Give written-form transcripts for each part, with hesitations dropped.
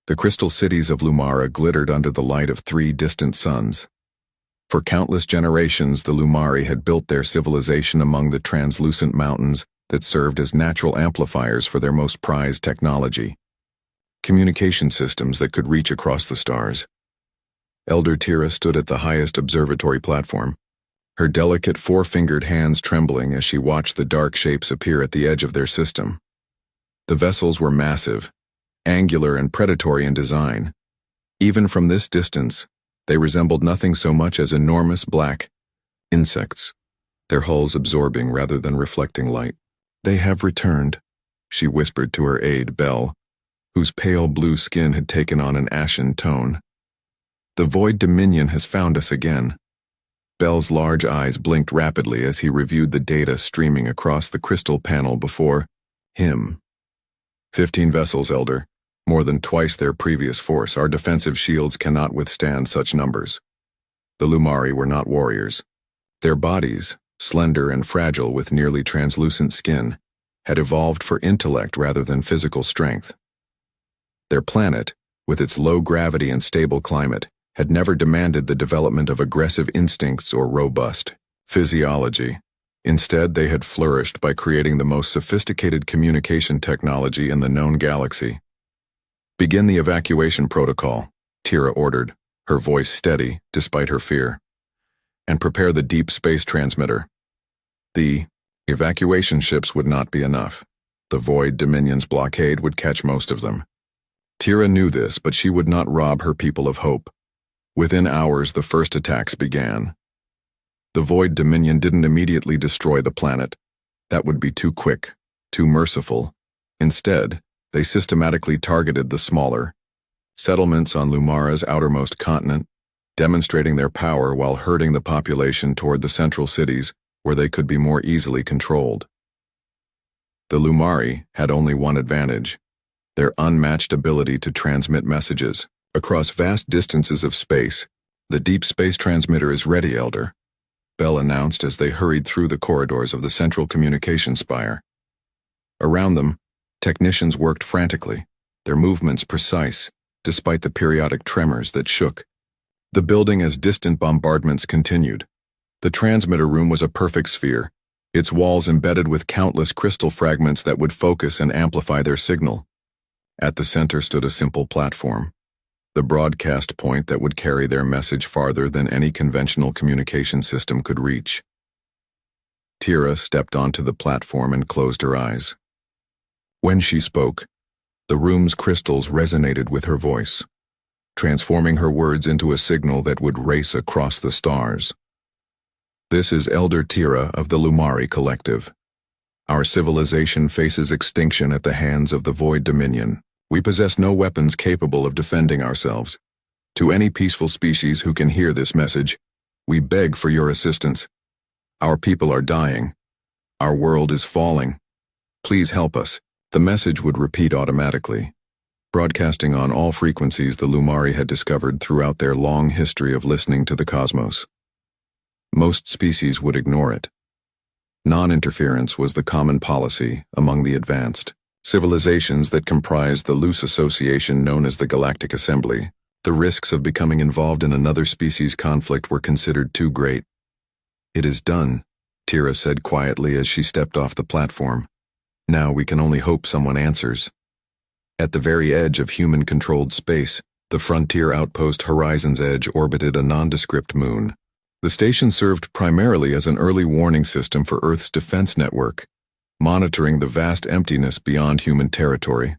The crystal cities of Lumara glittered under the light of 3 distant suns. For countless generations, the Lumari had built their civilization among the translucent mountains that served as natural amplifiers for their most prized technology, communication systems that could reach across the stars. Elder Tira stood at the highest observatory platform, her delicate 4-fingered hands trembling as she watched the dark shapes appear at the edge of their system. The vessels were massive, angular and predatory in design. Even from this distance, they resembled nothing so much as enormous black insects, their hulls absorbing rather than reflecting light. "They have returned," she whispered to her aide, Belle, whose pale blue skin had taken on an ashen tone. "The Void Dominion has found us again." Belle's large eyes blinked rapidly as he reviewed the data streaming across the crystal panel before him. 15 vessels, Elder. More than twice their previous force. Our defensive shields cannot withstand such numbers. The Lumari were not warriors. Their bodies, slender and fragile with nearly translucent skin, had evolved for intellect rather than physical strength. Their planet, with its low gravity and stable climate, had never demanded the development of aggressive instincts or robust physiology. Instead, they had flourished by creating the most sophisticated communication technology in the known galaxy. "Begin the evacuation protocol," Tira ordered, her voice steady despite her fear. "And prepare the deep space transmitter." The evacuation ships would not be enough. The Void Dominion's blockade would catch most of them. Tira knew this, but she would not rob her people of hope. Within hours, the first attacks began. The Void Dominion didn't immediately destroy the planet. That would be too quick, too merciful. Instead, they systematically targeted the smaller settlements on Lumara's outermost continent, demonstrating their power while herding the population toward the central cities where they could be more easily controlled. The Lumari had only one advantage: their unmatched ability to transmit messages across vast distances of space. "The deep space transmitter is ready, Elder," Belle announced as they hurried through the corridors of the central communication spire. Around them, technicians worked frantically, their movements precise, despite the periodic tremors that shook the building as distant bombardments continued. The transmitter room was a perfect sphere, its walls embedded with countless crystal fragments that would focus and amplify their signal. At the center stood a simple platform, the broadcast point that would carry their message farther than any conventional communication system could reach. Tira stepped onto the platform and closed her eyes. When she spoke, the room's crystals resonated with her voice, transforming her words into a signal that would race across the stars. "This is Elder Tira of the Lumari Collective. Our civilization faces extinction at the hands of the Void Dominion. We possess no weapons capable of defending ourselves. To any peaceful species who can hear this message, we beg for your assistance. Our people are dying. Our world is falling. Please help us." The message would repeat automatically, broadcasting on all frequencies the Lumari had discovered throughout their long history of listening to the cosmos. Most species would ignore it. Non-interference was the common policy among the advanced civilizations that comprised the loose association known as the Galactic Assembly. The risks of becoming involved in another species' conflict were considered too great. "It is done," Tira said quietly as she stepped off the platform. "Now we can only hope someone answers." At the very edge of human-controlled space, the frontier outpost Horizon's Edge orbited a nondescript moon. The station served primarily as an early warning system for Earth's defense network, monitoring the vast emptiness beyond human territory.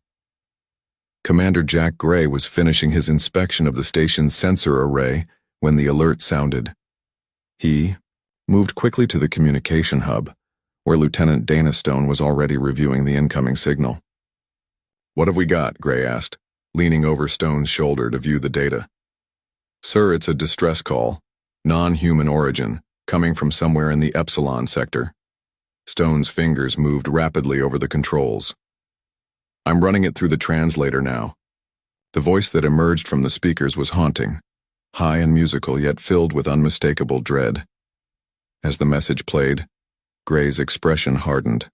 Commander Jack Gray was finishing his inspection of the station's sensor array when the alert sounded. He moved quickly to the communication hub, where Lieutenant Dana Stone was already reviewing the incoming signal. "What have we got?" Gray asked, leaning over Stone's shoulder to view the data. "Sir, it's a distress call, non-human origin, coming from somewhere in the Epsilon sector." Stone's fingers moved rapidly over the controls. "I'm running it through the translator now." The voice that emerged from the speakers was haunting, high and musical yet filled with unmistakable dread. As the message played, Gray's expression hardened.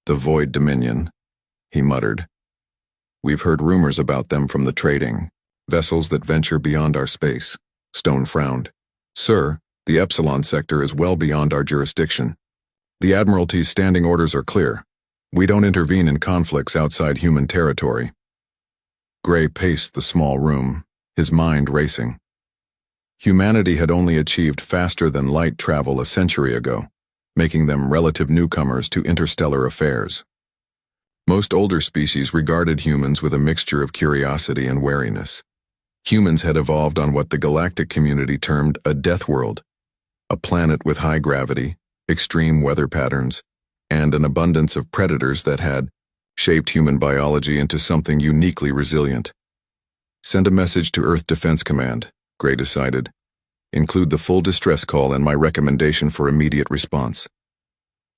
"The Void Dominion," he muttered. We've heard rumors about them from the trading vessels that venture beyond our space. Stone frowned. Sir, the Epsilon sector is well beyond our jurisdiction. The Admiralty's standing orders are clear. We don't intervene in conflicts outside human territory. Gray paced the small room, his mind racing. Humanity had only achieved faster-than-light travel a century ago, making them relative newcomers to interstellar affairs. Most older species regarded humans with a mixture of curiosity and wariness. Humans had evolved on what the galactic community termed a death world, a planet with high gravity, extreme weather patterns, and an abundance of predators that had shaped human biology into something uniquely resilient. Send a message to Earth Defense Command, Gray decided. Include the full distress call and my recommendation for immediate response.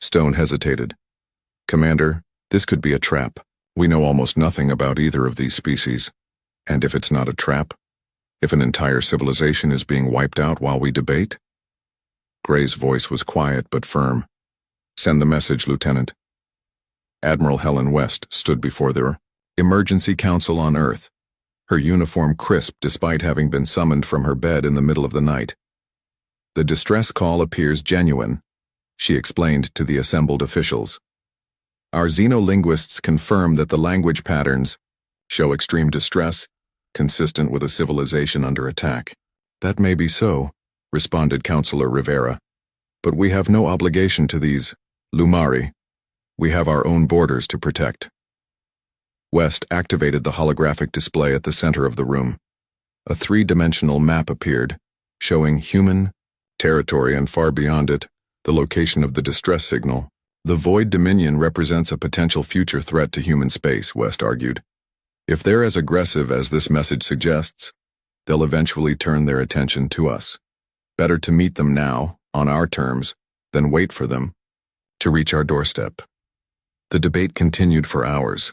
Stone hesitated. Commander, this could be a trap. We know almost nothing about either of these species. And if it's not a trap? If an entire civilization is being wiped out while we debate? Gray's voice was quiet but firm. Send the message, Lieutenant. Admiral Helen West stood before their emergency council on Earth, her uniform crisp despite having been summoned from her bed in the middle of the night. The distress call appears genuine, she explained to the assembled officials. Our xenolinguists confirm that the language patterns show extreme distress, consistent with a civilization under attack. That may be so, responded Counselor Rivera. But we have no obligation to these Lumari. We have our own borders to protect. West activated the holographic display at the center of the room. A three-dimensional map appeared, showing human territory and far beyond it, the location of the distress signal. The Void Dominion represents a potential future threat to human space, West argued. If they're as aggressive as this message suggests, they'll eventually turn their attention to us. Better to meet them now, on our terms, than wait for them to reach our doorstep. The debate continued for hours.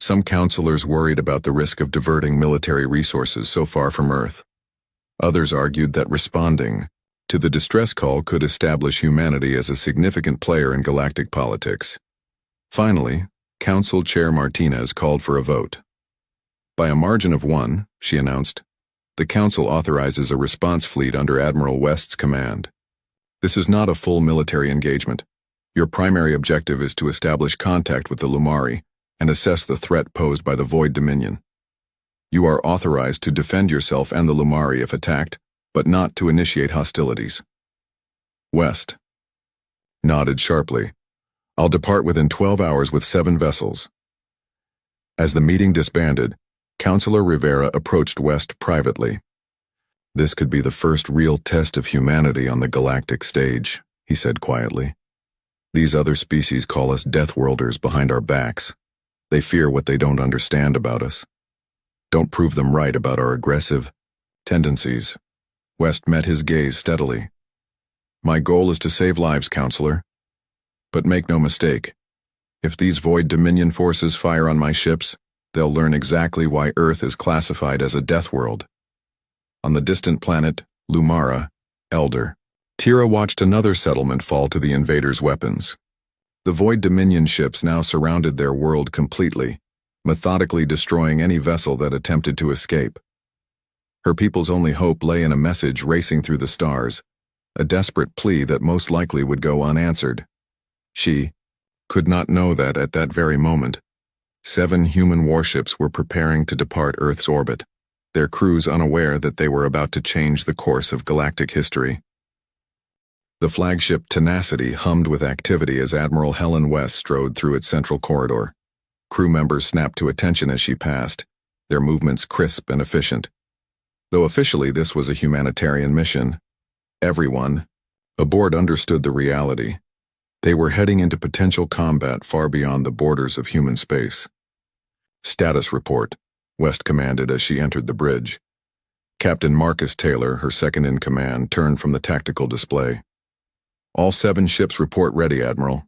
Some counselors worried about the risk of diverting military resources so far from Earth. Others argued that responding to the distress call could establish humanity as a significant player in galactic politics. Finally, Council Chair Martinez called for a vote. By a margin of 1, she announced, the Council authorizes a response fleet under Admiral West's command. This is not a full military engagement. Your primary objective is to establish contact with the Lumari and assess the threat posed by the Void Dominion. You are authorized to defend yourself and the Lumari if attacked, but not to initiate hostilities. West nodded sharply. I'll depart within 12 hours with 7 vessels. As the meeting disbanded, Counselor Rivera approached West privately. This could be the first real test of humanity on the galactic stage, he said quietly. These other species call us Deathworlders behind our backs. They fear what they don't understand about us. Don't prove them right about our aggressive tendencies. West met his gaze steadily. My goal is to save lives, Counselor. But make no mistake, if these Void Dominion forces fire on my ships, they'll learn exactly why Earth is classified as a death world. On the distant planet, Lumara, Elder, Tira watched another settlement fall to the invaders' weapons. The Void Dominion ships now surrounded their world completely, methodically destroying any vessel that attempted to escape. Her people's only hope lay in a message racing through the stars, a desperate plea that most likely would go unanswered. She could not know that at that very moment, 7 human warships were preparing to depart Earth's orbit, their crews unaware that they were about to change the course of galactic history. The flagship Tenacity hummed with activity as Admiral Helen West strode through its central corridor. Crew members snapped to attention as she passed, their movements crisp and efficient. Though officially this was a humanitarian mission, everyone aboard understood the reality. They were heading into potential combat far beyond the borders of human space. Status report, West commanded as she entered the bridge. Captain Marcus Taylor, her second-in-command, turned from the tactical display. All 7 ships report ready, Admiral.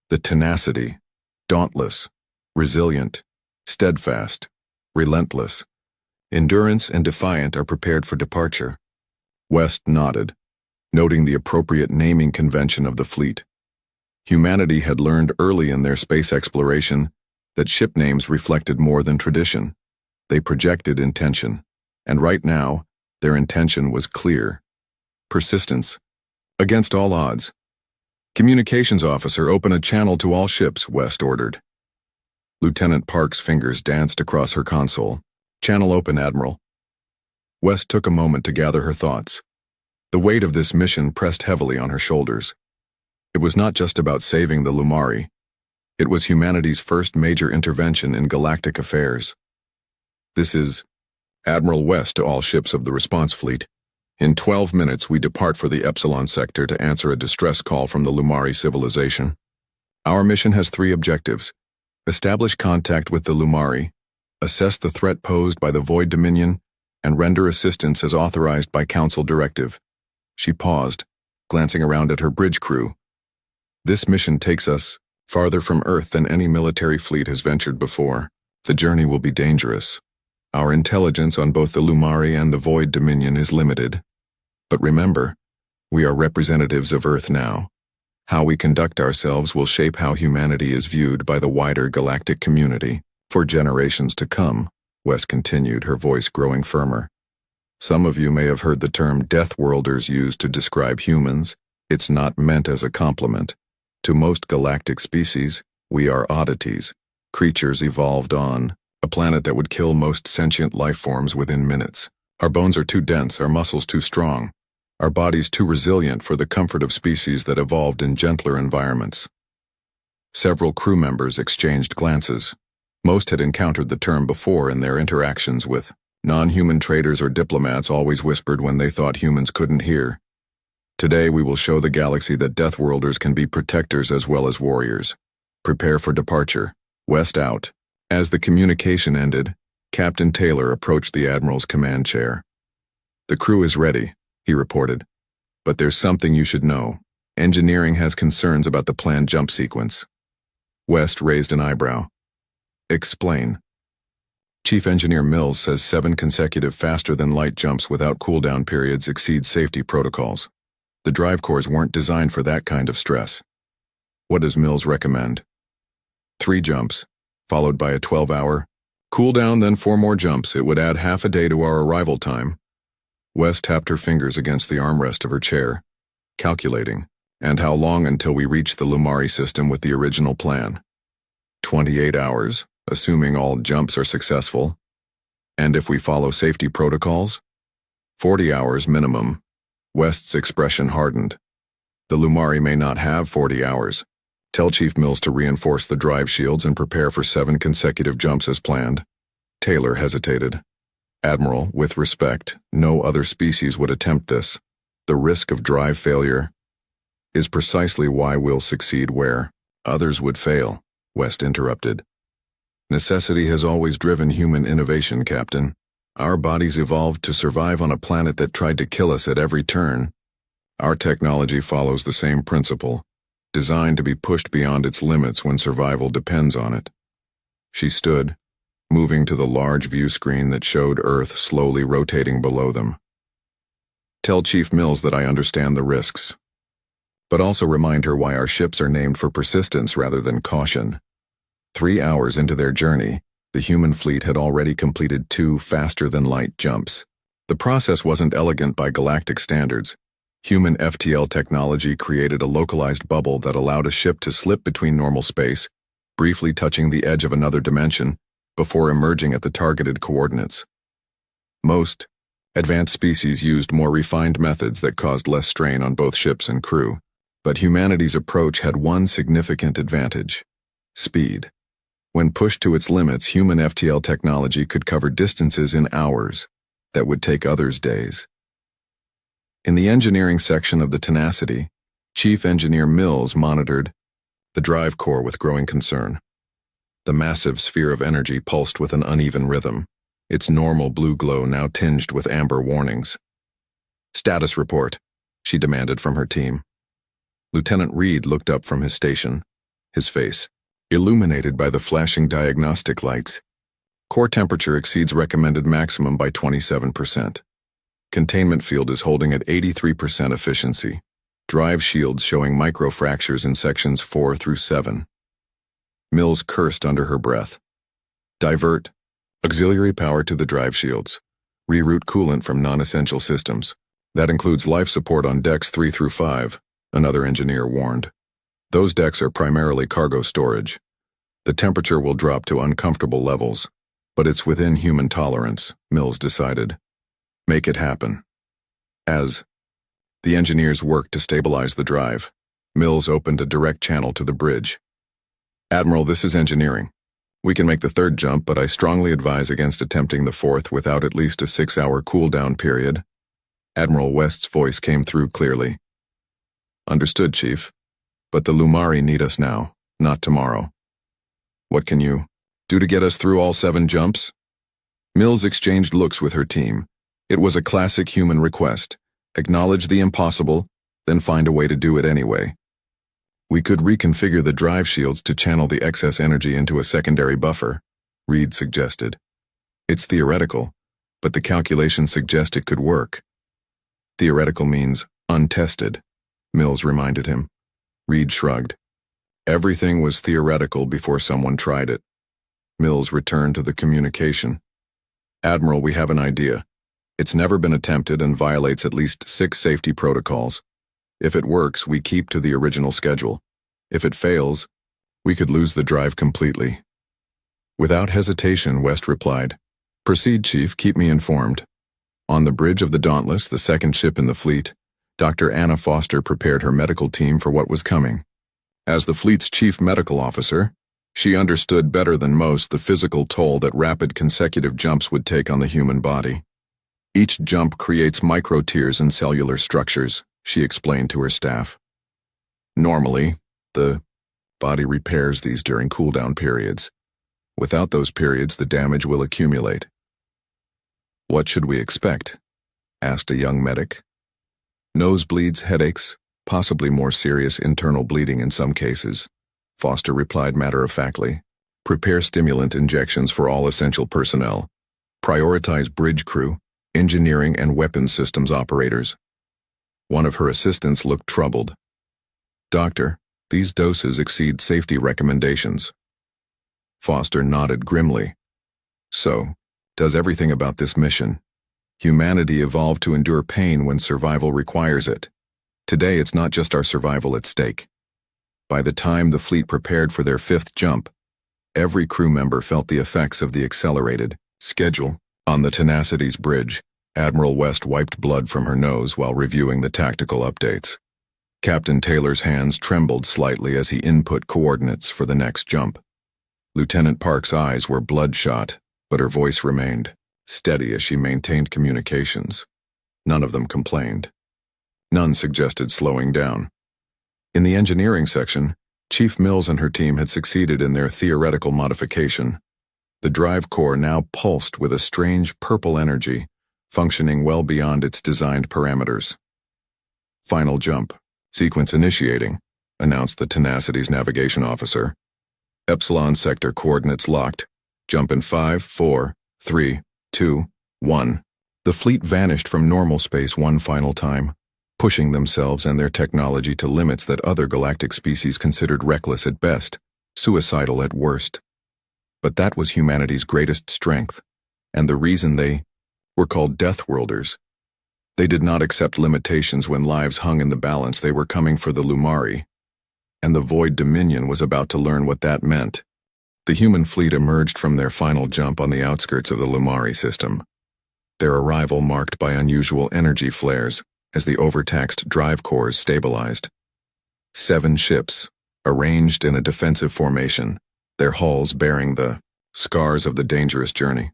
The Tenacity, dauntless, resilient, steadfast, relentless, Endurance and Defiant are prepared for departure. West nodded, noting the appropriate naming convention of the fleet. Humanity had learned early in their space exploration that ship names reflected more than tradition. They projected intention. And right now, their intention was clear. Persistence. Against all odds. Communications officer, open a channel to all ships, West ordered. Lieutenant Park's fingers danced across her console. Channel open, Admiral. West took a moment to gather her thoughts. The weight of this mission pressed heavily on her shoulders. It was not just about saving the Lumari. It was humanity's first major intervention in galactic affairs. This is Admiral West to all ships of the response fleet. In 12 minutes, we depart for the Epsilon sector to answer a distress call from the Lumari civilization. Our mission has 3 objectives. Establish contact with the Lumari, assess the threat posed by the Void Dominion, and render assistance as authorized by Council directive. She paused, glancing around at her bridge crew. This mission takes us farther from Earth than any military fleet has ventured before. The journey will be dangerous. Our intelligence on both the Lumari and the Void Dominion is limited. But remember, we are representatives of Earth now. How we conduct ourselves will shape how humanity is viewed by the wider galactic community for generations to come, West continued, her voice growing firmer. Some of you may have heard the term Deathworlders used to describe humans. It's not meant as a compliment. To most galactic species, we are oddities, creatures evolved on a planet that would kill most sentient life forms within minutes. Our bones are too dense, our muscles too strong, our bodies too resilient for the comfort of species that evolved in gentler environments. Several crew members exchanged glances. Most had encountered the term before in their interactions with non-human traders or diplomats, always whispered when they thought humans couldn't hear. Today we will show the galaxy that Deathworlders can be protectors as well as warriors. Prepare for departure. West out. As the communication ended, Captain Taylor approached the Admiral's command chair. The crew is ready, he reported. But there's something you should know. Engineering has concerns about the planned jump sequence. West raised an eyebrow. Explain. Chief Engineer Mills says 7 consecutive faster-than-light jumps without cooldown periods exceed safety protocols. The drive cores weren't designed for that kind of stress. What does Mills recommend? 3 jumps, followed by a 12-hour cooldown, then 4 more jumps. It would add half a day to our arrival time. West tapped her fingers against the armrest of her chair, calculating. And how long until we reach the Lumari system with the original plan? 28 hours, assuming all jumps are successful. And if we follow safety protocols? 40 hours minimum. West's expression hardened. The Lumari may not have 40 hours. Tell Chief Mills to reinforce the drive shields and prepare for 7 consecutive jumps as planned. Taylor hesitated. Admiral, with respect, no other species would attempt this. The risk of drive failure is precisely why we'll succeed where others would fail, West interrupted. Necessity has always driven human innovation, Captain. Our bodies evolved to survive on a planet that tried to kill us at every turn. Our technology follows the same principle, designed to be pushed beyond its limits when survival depends on it. She stood, moving to the large view screen that showed Earth slowly rotating below them. Tell Chief Mills that I understand the risks, but also remind her why our ships are named for persistence rather than caution. 3 hours into their journey, the human fleet had already completed 2 faster-than-light jumps. The process wasn't elegant by galactic standards. Human FTL technology created a localized bubble that allowed a ship to slip between normal space, briefly touching the edge of another dimension, before emerging at the targeted coordinates. Most advanced species used more refined methods that caused less strain on both ships and crew. But humanity's approach had one significant advantage: speed. When pushed to its limits, human FTL technology could cover distances in hours that would take others days. In the engineering section of the Tenacity, Chief Engineer Mills monitored the drive core with growing concern. The massive sphere of energy pulsed with an uneven rhythm, its normal blue glow now tinged with amber warnings. "Status report," she demanded from her team. Lieutenant Reed looked up from his station, his face illuminated by the flashing diagnostic lights. Core temperature exceeds recommended maximum by 27%. Containment field is holding at 83% efficiency. Drive shields showing microfractures in sections 4 through 7. Mills cursed under her breath. Divert. Auxiliary power to the drive shields. Reroute coolant from non-essential systems. That includes life support on decks 3 through 5, another engineer warned. Those decks are primarily cargo storage. The temperature will drop to uncomfortable levels, but it's within human tolerance, Mills decided. Make it happen. As the engineers worked to stabilize the drive, Mills opened a direct channel to the bridge. Admiral, this is engineering. We can make the third jump, but I strongly advise against attempting the fourth without at least a 6-hour cool-down period. Admiral West's voice came through clearly. Understood, Chief. But the Lumari need us now, not tomorrow. What can you do to get us through all 7 jumps? Mills exchanged looks with her team. It was a classic human request. Acknowledge the impossible, then find a way to do it anyway. We could reconfigure the drive shields to channel the excess energy into a secondary buffer, Reed suggested. It's theoretical, but the calculations suggest it could work. Theoretical means untested, Mills reminded him. Reed shrugged. Everything was theoretical before someone tried it. Mills returned to the communication. Admiral, we have an idea. It's never been attempted and violates at least 6 safety protocols. If it works, we keep to the original schedule. If it fails, we could lose the drive completely. Without hesitation, West replied. Proceed, Chief, keep me informed. On the bridge of the Dauntless, the second ship in the fleet, Dr. Anna Foster prepared her medical team for what was coming. As the fleet's chief medical officer, she understood better than most the physical toll that rapid consecutive jumps would take on the human body. Each jump creates micro-tears in cellular structures, she explained to her staff. Normally, the body repairs these during cool-down periods. Without those periods, the damage will accumulate. What should we expect? Asked a young medic. Nosebleeds, headaches, possibly more serious internal bleeding in some cases, Foster replied matter-of-factly. Prepare stimulant injections for all essential personnel. Prioritize bridge crew, engineering and weapons systems operators. One of her assistants looked troubled. Doctor, these doses exceed safety recommendations. Foster nodded grimly. So, does everything about this mission. Humanity evolved to endure pain when survival requires it. Today it's not just our survival at stake. By the time the fleet prepared for their 5th jump, every crew member felt the effects of the accelerated schedule. On the Tenacity's bridge, Admiral West wiped blood from her nose while reviewing the tactical updates. Captain Taylor's hands trembled slightly as he input coordinates for the next jump. Lieutenant Park's eyes were bloodshot, but her voice remained steady as she maintained communications. None of them complained. None suggested slowing down. In the engineering section, Chief Mills and her team had succeeded in their theoretical modification. The drive core now pulsed with a strange purple energy, functioning well beyond its designed parameters. Final jump. Sequence initiating, announced the Tenacity's navigation officer. Epsilon sector coordinates locked. Jump in 5, 4, 3, 2, 1. The fleet vanished from normal space one final time, pushing themselves and their technology to limits that other galactic species considered reckless at best, suicidal at worst. But that was humanity's greatest strength, and the reason they were called Deathworlders. They did not accept limitations when lives hung in the balance. They were coming for the Lumari, and the Void Dominion was about to learn what that meant. The human fleet emerged from their final jump on the outskirts of the Lumari system, their arrival marked by unusual energy flares as the overtaxed drive cores stabilized. 7 ships, arranged in a defensive formation, their hulls bearing the scars of the dangerous journey.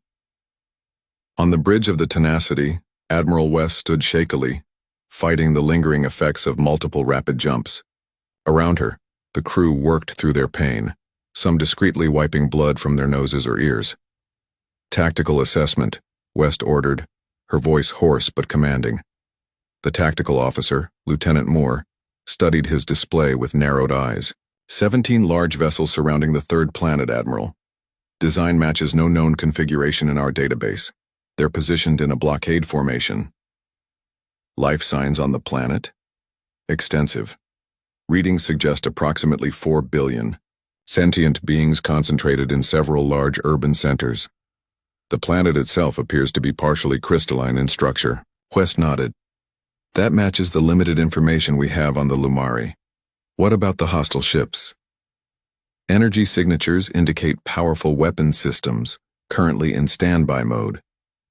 On the bridge of the Tenacity, Admiral West stood shakily, fighting the lingering effects of multiple rapid jumps. Around her, the crew worked through their pain, some discreetly wiping blood from their noses or ears. Tactical assessment, West ordered, her voice hoarse but commanding. The tactical officer, Lieutenant Moore, studied his display with narrowed eyes. 17 large vessels surrounding the 3rd planet, Admiral. Design matches no known configuration in our database. They're positioned in a blockade formation. Life signs on the planet? Extensive. Readings suggest approximately 4 billion. Sentient beings concentrated in several large urban centers. The planet itself appears to be partially crystalline in structure. West nodded. That matches the limited information we have on the Lumari. What about the hostile ships? Energy signatures indicate powerful weapons systems, currently in standby mode.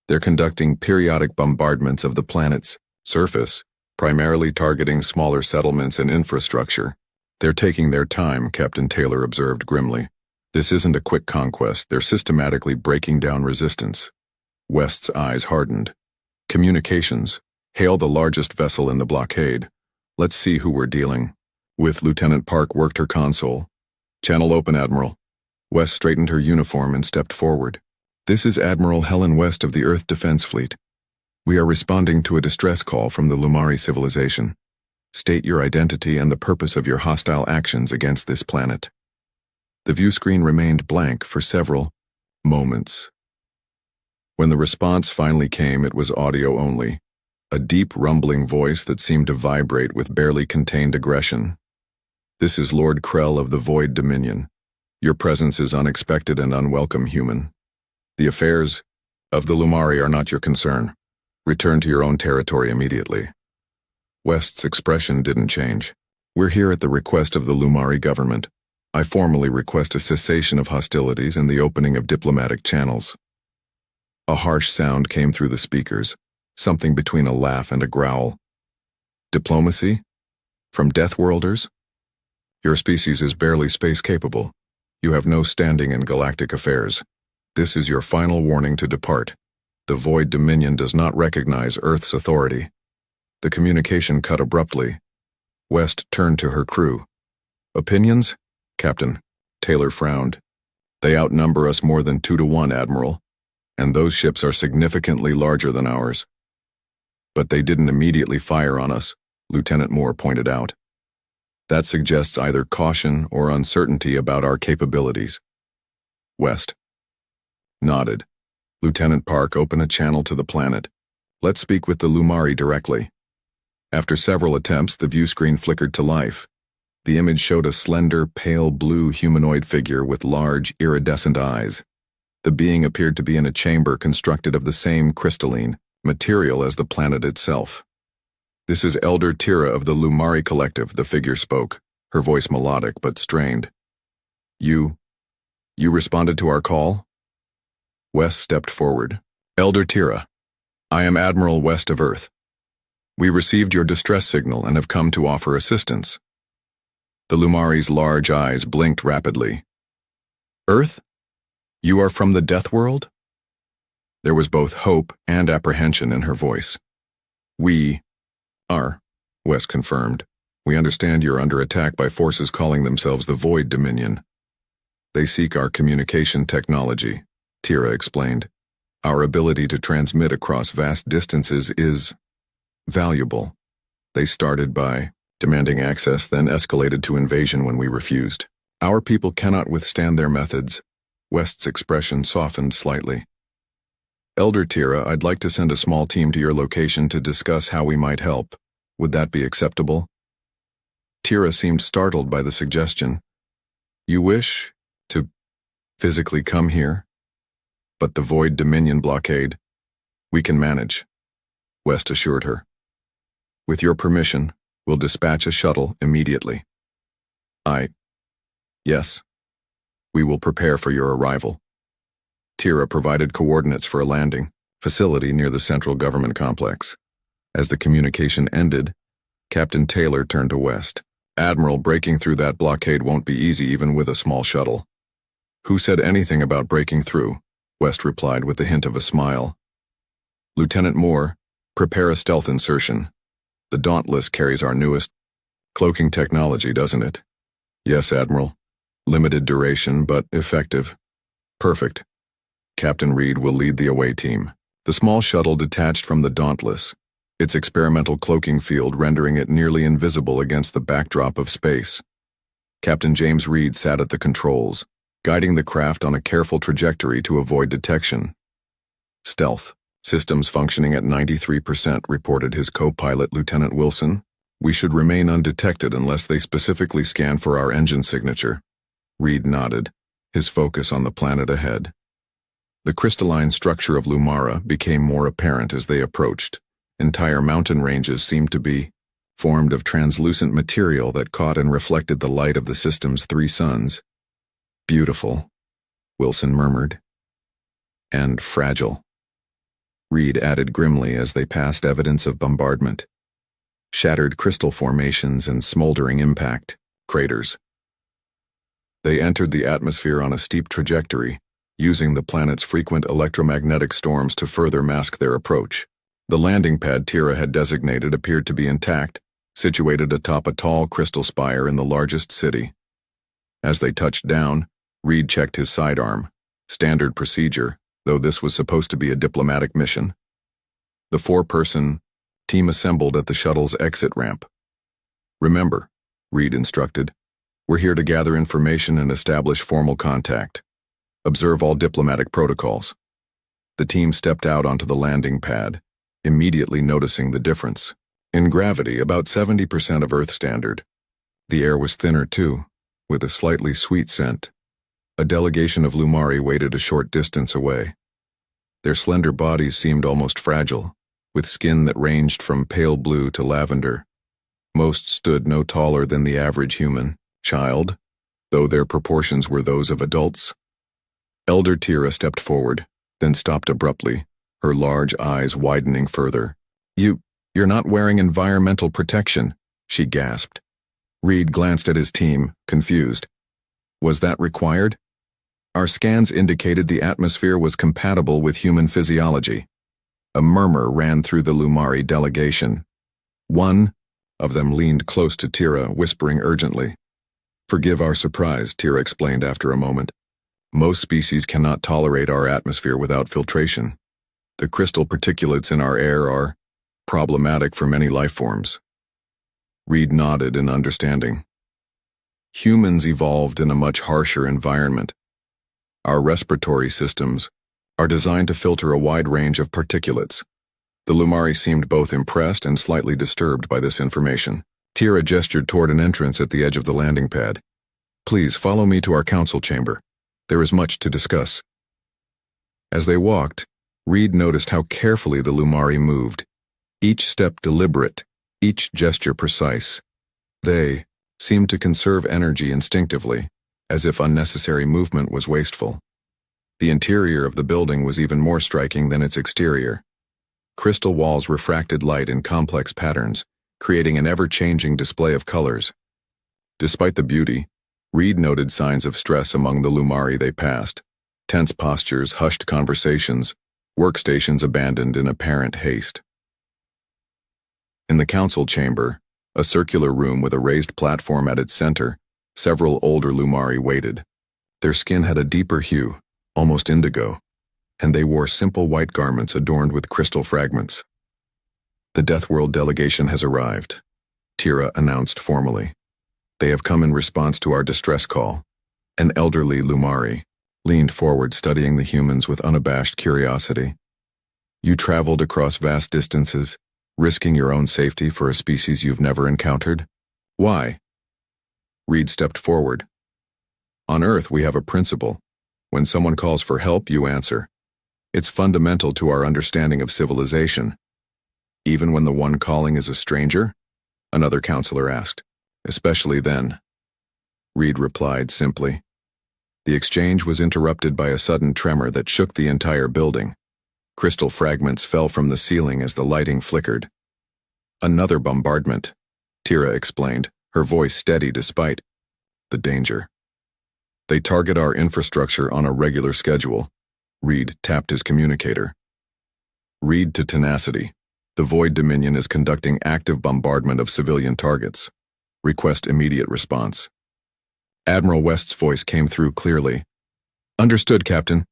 They're conducting periodic bombardments of the planet's surface, primarily targeting smaller settlements and infrastructure. They're taking their time, Captain Taylor observed grimly. This isn't a quick conquest, they're systematically breaking down resistance. West's eyes hardened. Communications. Hail the largest vessel in the blockade. Let's see who we're dealing with. Lieutenant Park worked her console. Channel open, Admiral. West straightened her uniform and stepped forward. This is Admiral Helen West of the Earth Defense Fleet. We are responding to a distress call from the Lumari civilization. State your identity and the purpose of your hostile actions against this planet. The view screen remained blank for several moments. When the response finally came, it was audio only. A deep, rumbling voice that seemed to vibrate with barely contained aggression. This is Lord Krell of the Void Dominion. Your presence is unexpected and unwelcome, human. The affairs of the Lumari are not your concern. Return to your own territory immediately. West's expression didn't change. We're here at the request of the Lumari government. I formally request a cessation of hostilities and the opening of diplomatic channels. A harsh sound came through the speakers, something between a laugh and a growl. Diplomacy? From Deathworlders? Your species is barely space-capable. You have no standing in galactic affairs. This is your final warning to depart. The Void Dominion does not recognize Earth's authority. The communication cut abruptly. West turned to her crew. Opinions? Captain. Taylor frowned. They outnumber us more than 2 to 1, Admiral. And those ships are significantly larger than ours. But they didn't immediately fire on us, Lieutenant Moore pointed out. That suggests either caution or uncertainty about our capabilities. West nodded. Lieutenant Park, open a channel to the planet. Let's speak with the Lumari directly. After several attempts, the view screen flickered to life. The image showed a slender, pale blue humanoid figure with large, iridescent eyes. The being appeared to be in a chamber constructed of the same crystalline material as the planet itself. This is Elder Tira of the Lumari Collective, the figure spoke, her voice melodic but strained. You responded to our call? West stepped forward. Elder Tira, I am Admiral West of Earth. We received your distress signal and have come to offer assistance. The Lumari's large eyes blinked rapidly. Earth? You are from the Death World? There was both hope and apprehension in her voice. We are, West confirmed. We understand you're under attack by forces calling themselves the Void Dominion. They seek our communication technology, Tira explained. Our ability to transmit across vast distances is valuable. They started by demanding access, then escalated to invasion when we refused. Our people cannot withstand their methods. West's expression softened slightly. Elder Tira, I'd like to send a small team to your location to discuss how we might help. Would that be acceptable? Tira seemed startled by the suggestion. You wish to physically come here? But the Void Dominion blockade, we can manage, West assured her. With your permission, we'll dispatch a shuttle immediately. Yes. We will prepare for your arrival. Tira provided coordinates for a landing facility near the central government complex. As the communication ended, Captain Taylor turned to West. Admiral, breaking through that blockade won't be easy even with a small shuttle. Who said anything about breaking through? West replied with the hint of a smile. Lieutenant Moore, prepare a stealth insertion. The Dauntless carries our newest cloaking technology, doesn't it? Yes, Admiral. Limited duration, but effective. Perfect. Captain Reed will lead the away team. The small shuttle detached from the Dauntless, its experimental cloaking field rendering it nearly invisible against the backdrop of space. Captain James Reed sat at the controls, guiding the craft on a careful trajectory to avoid detection. Stealth. Systems functioning at 93%, reported his co-pilot Lieutenant Wilson. We should remain undetected unless they specifically scan for our engine signature. Reed nodded, his focus on the planet ahead. The crystalline structure of Lumara became more apparent as they approached. Entire mountain ranges seemed to be formed of translucent material that caught and reflected the light of the system's 3 suns. Beautiful, Wilson murmured. And fragile, Reed added grimly as they passed evidence of bombardment. Shattered crystal formations and smoldering impact craters. They entered the atmosphere on a steep trajectory, using the planet's frequent electromagnetic storms to further mask their approach. The landing pad Tira had designated appeared to be intact, situated atop a tall crystal spire in the largest city. As they touched down, Reed checked his sidearm. Standard procedure, though this was supposed to be a diplomatic mission. The 4-person team assembled at the shuttle's exit ramp. Remember, Reed instructed, we're here to gather information and establish formal contact. Observe all diplomatic protocols. The team stepped out onto the landing pad, immediately noticing the difference. In gravity, about 70% of Earth standard. The air was thinner too, with a slightly sweet scent. A delegation of Lumari waited a short distance away. Their slender bodies seemed almost fragile, with skin that ranged from pale blue to lavender. Most stood no taller than the average human child, though their proportions were those of adults. Elder Tira stepped forward, then stopped abruptly, her large eyes widening further. You're not wearing environmental protection, she gasped. Reed glanced at his team, confused. Was that required? Our scans indicated the atmosphere was compatible with human physiology. A murmur ran through the Lumari delegation. One of them leaned close to Tira, whispering urgently. Forgive our surprise, Tira explained after a moment. Most species cannot tolerate our atmosphere without filtration. The crystal particulates in our air are problematic for many life forms. Reed nodded in understanding. Humans evolved in a much harsher environment. Our respiratory systems are designed to filter a wide range of particulates. The Lumari seemed both impressed and slightly disturbed by this information. Tira gestured toward an entrance at the edge of the landing pad. Please follow me to our council chamber. There is much to discuss. As they walked, Reed noticed how carefully the Lumari moved, each step deliberate, each gesture precise. They seemed to conserve energy instinctively, as if unnecessary movement was wasteful. The interior of the building was even more striking than its exterior. Crystal walls refracted light in complex patterns, creating an ever-changing display of colors. Despite the beauty, Reed noted signs of stress among the Lumari they passed. Tense postures, hushed conversations, workstations abandoned in apparent haste. In the council chamber, a circular room with a raised platform at its center, several older Lumari waited. Their skin had a deeper hue, almost indigo, and they wore simple white garments adorned with crystal fragments. The Deathworld delegation has arrived, Tira announced formally. They have come in response to our distress call. An elderly Lumari leaned forward, studying the humans with unabashed curiosity. You traveled across vast distances, risking your own safety for a species you've never encountered? Why? Reed stepped forward. On Earth, we have a principle. When someone calls for help, you answer. It's fundamental to our understanding of civilization. Even when the one calling is a stranger? Another counselor asked. Especially then. Reed replied simply. The exchange was interrupted by a sudden tremor that shook the entire building. Crystal fragments fell from the ceiling as the lighting flickered. Another bombardment, Tira explained, her voice steady despite the danger. They target our infrastructure on a regular schedule. Reed tapped his communicator. Read to tenacity. The Void Dominion is conducting active bombardment of civilian targets. Request immediate response. Admiral West's voice came through clearly. Understood, Captain.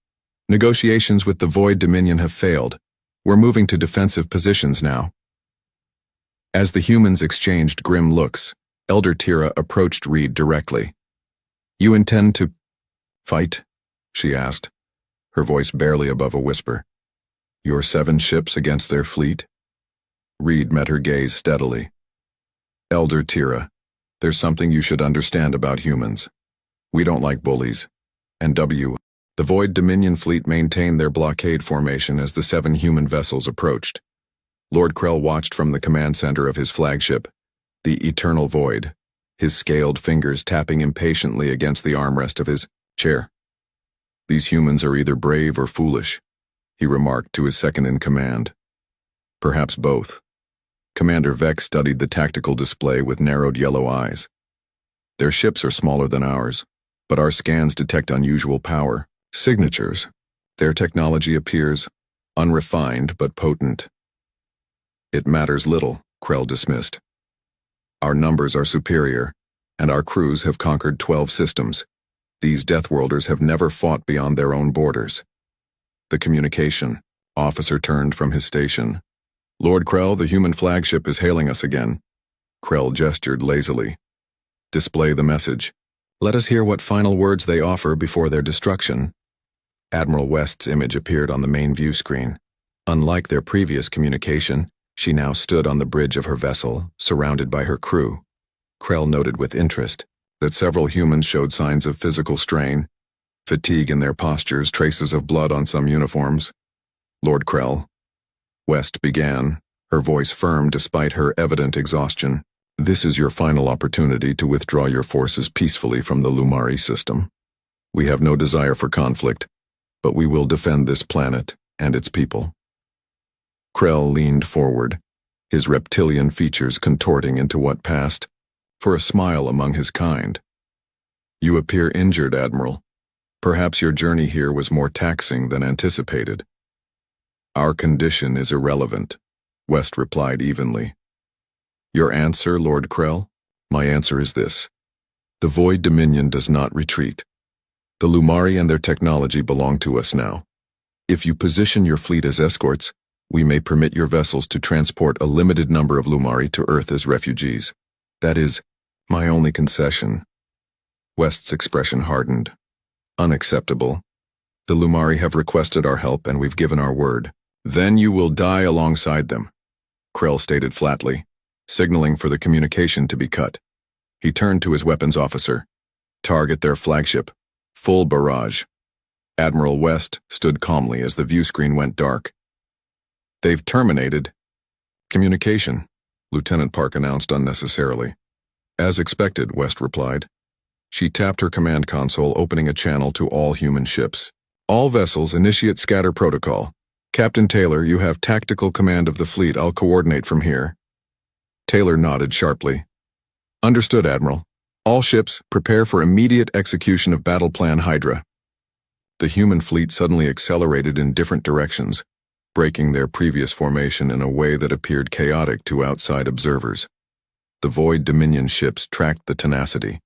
Negotiations with the Void Dominion have failed. We're moving to defensive positions now. As the humans exchanged grim looks, Elder Tira approached Reed directly. You intend to fight? She asked, her voice barely above a whisper. Your 7 ships against their fleet? Reed met her gaze steadily. Elder Tira, there's something you should understand about humans. We don't like bullies. And the Void Dominion fleet maintained their blockade formation as the 7 human vessels approached. Lord Krell watched from the command center of his flagship, the Eternal Void, his scaled fingers tapping impatiently against the armrest of his chair. These humans are either brave or foolish, he remarked to his second-in-command. Perhaps both. Commander Vex studied the tactical display with narrowed yellow eyes. Their ships are smaller than ours, but our scans detect unusual power, signatures. Their technology appears unrefined but potent. It matters little, Krell dismissed. Our numbers are superior, and our crews have conquered 12 systems. These Deathworlders have never fought beyond their own borders. The communication officer turned from his station. Lord Krell, the human flagship is hailing us again. Krell gestured lazily. Display the message. Let us hear what final words they offer before their destruction. Admiral West's image appeared on the main view screen. Unlike their previous communication, she now stood on the bridge of her vessel, surrounded by her crew. Krell noted with interest that several humans showed signs of physical strain, fatigue in their postures, traces of blood on some uniforms. Lord Krell. West began, her voice firm despite her evident exhaustion. This is your final opportunity to withdraw your forces peacefully from the Lumari system. We have no desire for conflict, but we will defend this planet and its people. Krell leaned forward, his reptilian features contorting into what passed for a smile among his kind. You appear injured, Admiral. Perhaps your journey here was more taxing than anticipated. Our condition is irrelevant, West replied evenly. Your answer, Lord Krell? My answer is this. The Void Dominion does not retreat. The Lumari and their technology belong to us now. If you position your fleet as escorts, we may permit your vessels to transport a limited number of Lumari to Earth as refugees. That is my only concession. West's expression hardened. Unacceptable. The Lumari have requested our help and we've given our word. Then you will die alongside them, Krell stated flatly, signaling for the communication to be cut. He turned to his weapons officer. Target their flagship. Full barrage. Admiral West stood calmly as the view screen went dark. They've terminated communication, Lieutenant Park announced unnecessarily. As expected, West replied. She tapped her command console, opening a channel to all human ships. All vessels initiate scatter protocol. Captain Taylor, you have tactical command of the fleet. I'll coordinate from here. Taylor nodded sharply. Understood, Admiral. All ships, prepare for immediate execution of Battle Plan Hydra. The human fleet suddenly accelerated in different directions, breaking their previous formation in a way that appeared chaotic to outside observers. The Void Dominion ships tracked the tenacity,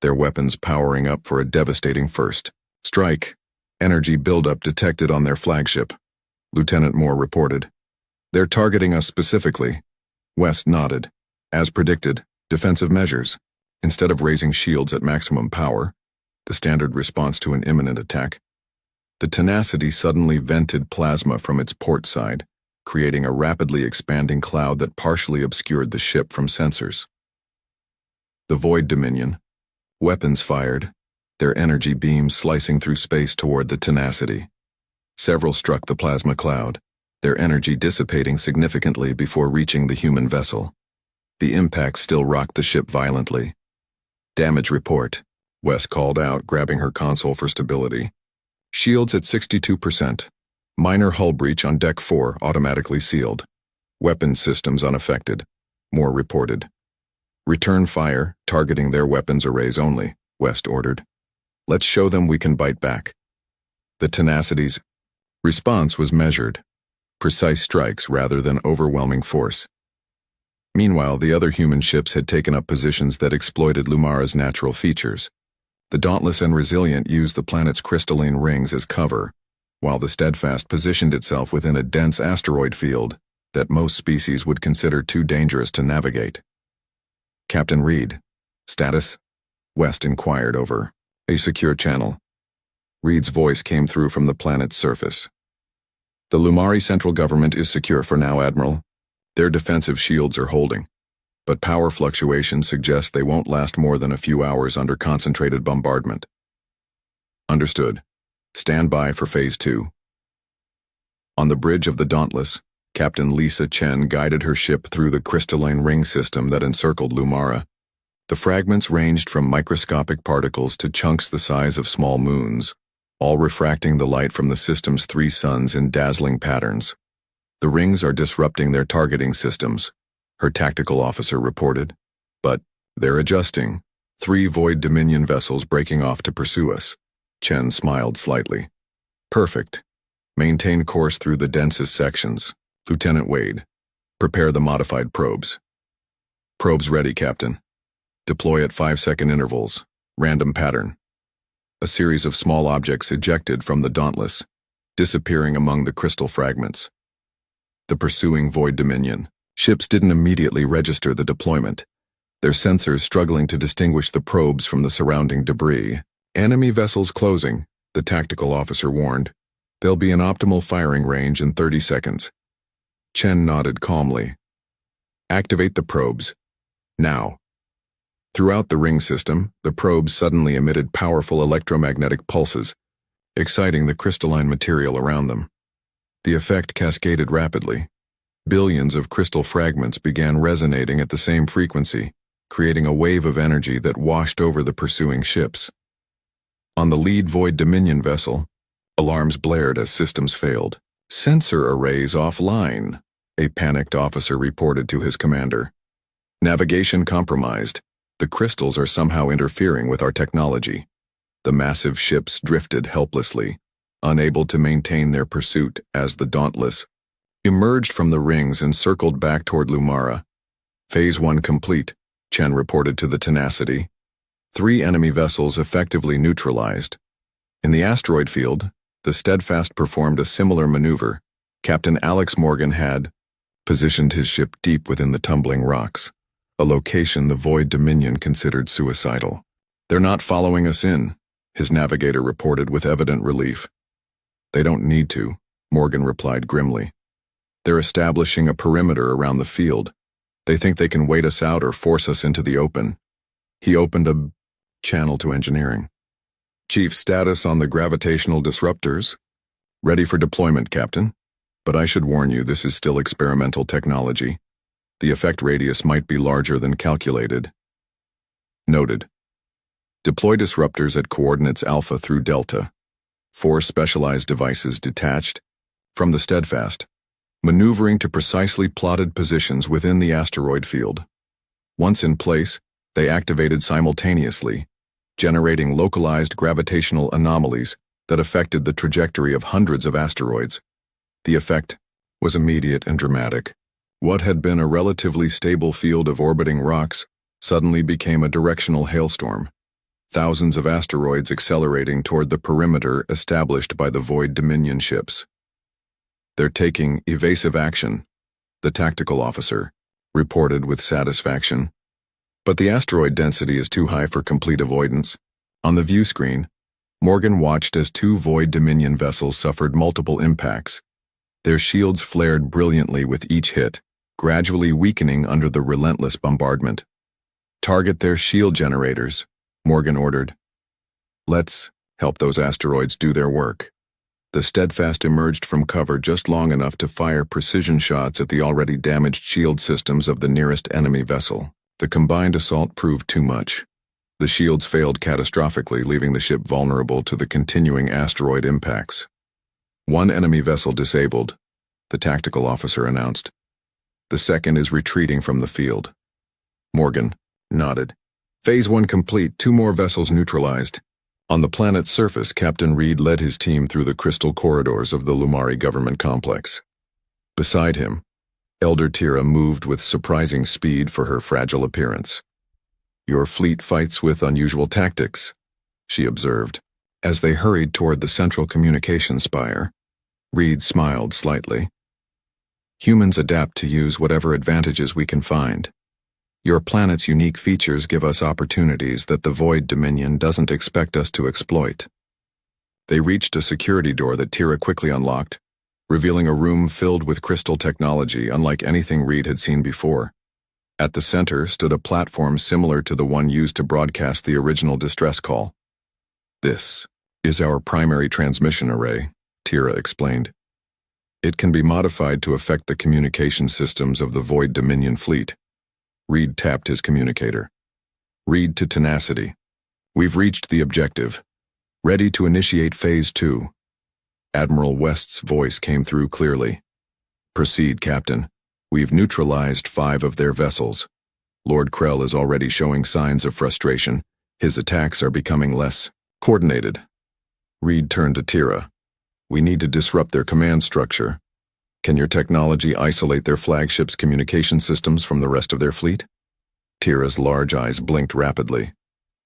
their weapons powering up for a devastating first strike. Energy buildup detected on their flagship, Lieutenant Moore reported. They're targeting us specifically. West nodded. As predicted, defensive measures. Instead of raising shields at maximum power, the standard response to an imminent attack, the tenacity suddenly vented plasma from its port side, creating a rapidly expanding cloud that partially obscured the ship from sensors. The Void Dominion. Weapons fired, their energy beams slicing through space toward the tenacity. Several struck the plasma cloud, their energy dissipating significantly before reaching the human vessel. The impact still rocked the ship violently. Damage report, West called out, grabbing her console for stability. Shields at 62%. Minor hull breach on Deck 4 automatically sealed. Weapons systems unaffected, Moore reported. Return fire, targeting their weapons arrays only, West ordered. Let's show them we can bite back. The tenacity's response was measured. Precise strikes rather than overwhelming force. Meanwhile, the other human ships had taken up positions that exploited Lumara's natural features. The Dauntless and Resilient used the planet's crystalline rings as cover, while the Steadfast positioned itself within a dense asteroid field that most species would consider too dangerous to navigate. Captain Reed, status? West inquired over a secure channel. Reed's voice came through from the planet's surface. The Lumari central government is secure for now, Admiral. Their defensive shields are holding. but power fluctuations suggest they won't last more than a few hours under concentrated bombardment. Understood. Stand by for Phase 2. On the bridge of the Dauntless, Captain Lisa Chen guided her ship through the crystalline ring system that encircled Lumara. The fragments ranged from microscopic particles to chunks the size of small moons, all refracting the light from the system's 3 suns in dazzling patterns. The rings are disrupting their targeting systems, her tactical officer reported. But they're adjusting. 3 Void Dominion vessels breaking off to pursue us. Chen smiled slightly. Perfect. Maintain course through the densest sections. Lieutenant Wade, prepare the modified probes. Probes ready, Captain. Deploy at 5-second intervals. Random pattern. A series of small objects ejected from the Dauntless, disappearing among the crystal fragments. The pursuing Void Dominion ships didn't immediately register the deployment, their sensors struggling to distinguish the probes from the surrounding debris. Enemy vessels closing, the tactical officer warned. They'll be in optimal firing range in 30 seconds. Chen nodded calmly. Activate the probes. Now. Throughout the ring system, the probes suddenly emitted powerful electromagnetic pulses, exciting the crystalline material around them. The effect cascaded rapidly. Billions of crystal fragments began resonating at the same frequency, creating a wave of energy that washed over the pursuing ships. On the lead Void Dominion vessel, alarms blared as systems failed. Sensor arrays offline, a panicked officer reported to his commander. Navigation compromised. The crystals are somehow interfering with our technology. The massive ships drifted helplessly, unable to maintain their pursuit as the Dauntless emerged from the rings and circled back toward Lumara. Phase 1 complete, Chen reported to the Tenacity. 3 enemy vessels effectively neutralized. In the asteroid field, the Steadfast performed a similar maneuver. Captain Alex Morgan had positioned his ship deep within the tumbling rocks, a location the Void Dominion considered suicidal. They're not following us in, his navigator reported with evident relief. They don't need to, Morgan replied grimly. They're establishing a perimeter around the field. They think they can wait us out or force us into the open. He opened a channel to engineering. Chief, status on the gravitational disruptors? Ready for deployment, Captain. But I should warn you, this is still experimental technology. The effect radius might be larger than calculated. Noted. Deploy disruptors at coordinates Alpha through Delta. 4 specialized devices detached from the Steadfast, maneuvering to precisely plotted positions within the asteroid field. Once in place, they activated simultaneously, generating localized gravitational anomalies that affected the trajectory of hundreds of asteroids. The effect was immediate and dramatic. What had been a relatively stable field of orbiting rocks suddenly became a directional hailstorm. Thousands of asteroids accelerating toward the perimeter established by the Void Dominion ships. They're taking evasive action, the tactical officer reported with satisfaction. But the asteroid density is too high for complete avoidance. On the view screen, Morgan watched as 2 Void Dominion vessels suffered multiple impacts. Their shields flared brilliantly with each hit, gradually weakening under the relentless bombardment. Target their shield generators, Morgan ordered. Let's help those asteroids do their work. The Steadfast emerged from cover just long enough to fire precision shots at the already damaged shield systems of the nearest enemy vessel. The combined assault proved too much. The shields failed catastrophically, leaving the ship vulnerable to the continuing asteroid impacts. 1 enemy vessel disabled, the tactical officer announced. The second is retreating from the field. Morgan nodded. Phase 1 complete, 2 more vessels neutralized. On the planet's surface, Captain Reed led his team through the crystal corridors of the Lumari government complex. Beside him, Elder Tira moved with surprising speed for her fragile appearance. Your fleet fights with unusual tactics, she observed. As they hurried toward the central communication spire, Reed smiled slightly. Humans adapt to use whatever advantages we can find. Your planet's unique features give us opportunities that the Void Dominion doesn't expect us to exploit. They reached a security door that Tira quickly unlocked, revealing a room filled with crystal technology unlike anything Reed had seen before. At the center stood a platform similar to the one used to broadcast the original distress call. "This is our primary transmission array," Tira explained. "It can be modified to affect the communication systems of the Void Dominion fleet." Reed tapped his communicator. "Read to Tenacity. We've reached the objective. Ready to initiate Phase 2. Admiral West's voice came through clearly. "Proceed, Captain. We've neutralized 5 of their vessels. Lord Krell is already showing signs of frustration. His attacks are becoming less coordinated." Reed turned to Tira. "We need to disrupt their command structure. Can your technology isolate their flagship's communication systems from the rest of their fleet?" Tira's large eyes blinked rapidly,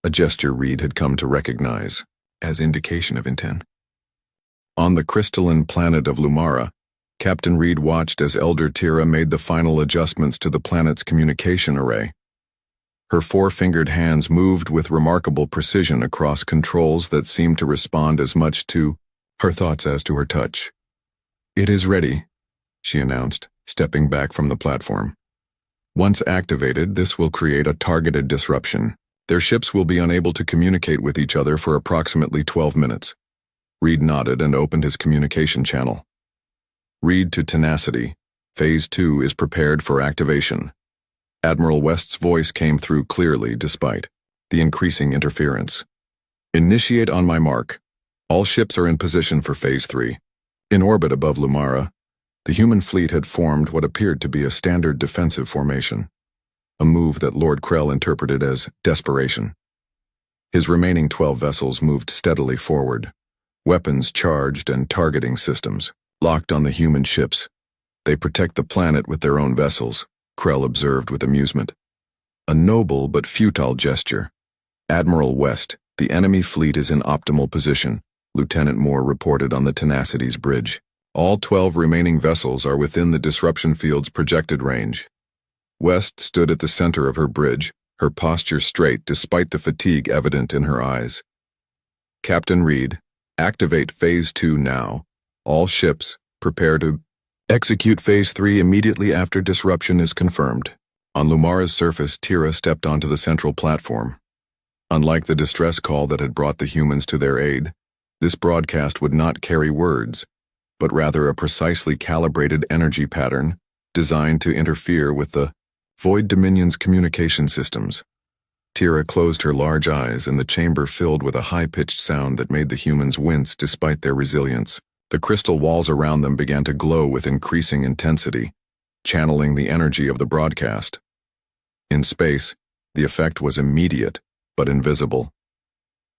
a gesture Reed had come to recognize as indication of intent. On the crystalline planet of Lumara, Captain Reed watched as Elder Tira made the final adjustments to the planet's communication array. Her 4-fingered hands moved with remarkable precision across controls that seemed to respond as much to her thoughts as to her touch. "It is ready," she announced, stepping back from the platform. "Once activated, this will create a targeted disruption. Their ships will be unable to communicate with each other for approximately 12 minutes. Reed nodded and opened his communication channel. "Read to Tenacity. Phase 2 is prepared for activation." Admiral West's voice came through clearly despite the increasing interference. "Initiate on my mark. All ships are in position for Phase 3. In orbit above Lumara, the human fleet had formed what appeared to be a standard defensive formation, a move that Lord Krell interpreted as desperation. His remaining 12 vessels moved steadily forward, weapons charged and targeting systems locked on the human ships. "They protect the planet with their own vessels," Krell observed with amusement. "A noble but futile gesture. Admiral West, the enemy fleet is in optimal position," Lieutenant Moore reported on the Tenacity's bridge. "All 12 remaining vessels are within the disruption field's projected range." West stood at the center of her bridge, her posture straight despite the fatigue evident in her eyes. "Captain Reed, activate Phase 2 now. All ships, prepare to execute Phase 3 immediately after disruption is confirmed." On Lumara's surface, Tira stepped onto the central platform. Unlike the distress call that had brought the humans to their aid, this broadcast would not carry words, but rather a precisely calibrated energy pattern designed to interfere with the Void Dominion's communication systems. Tira closed her large eyes, and the chamber filled with a high-pitched sound that made the humans wince despite their resilience. The crystal walls around them began to glow with increasing intensity, channeling the energy of the broadcast. In space, the effect was immediate, but invisible.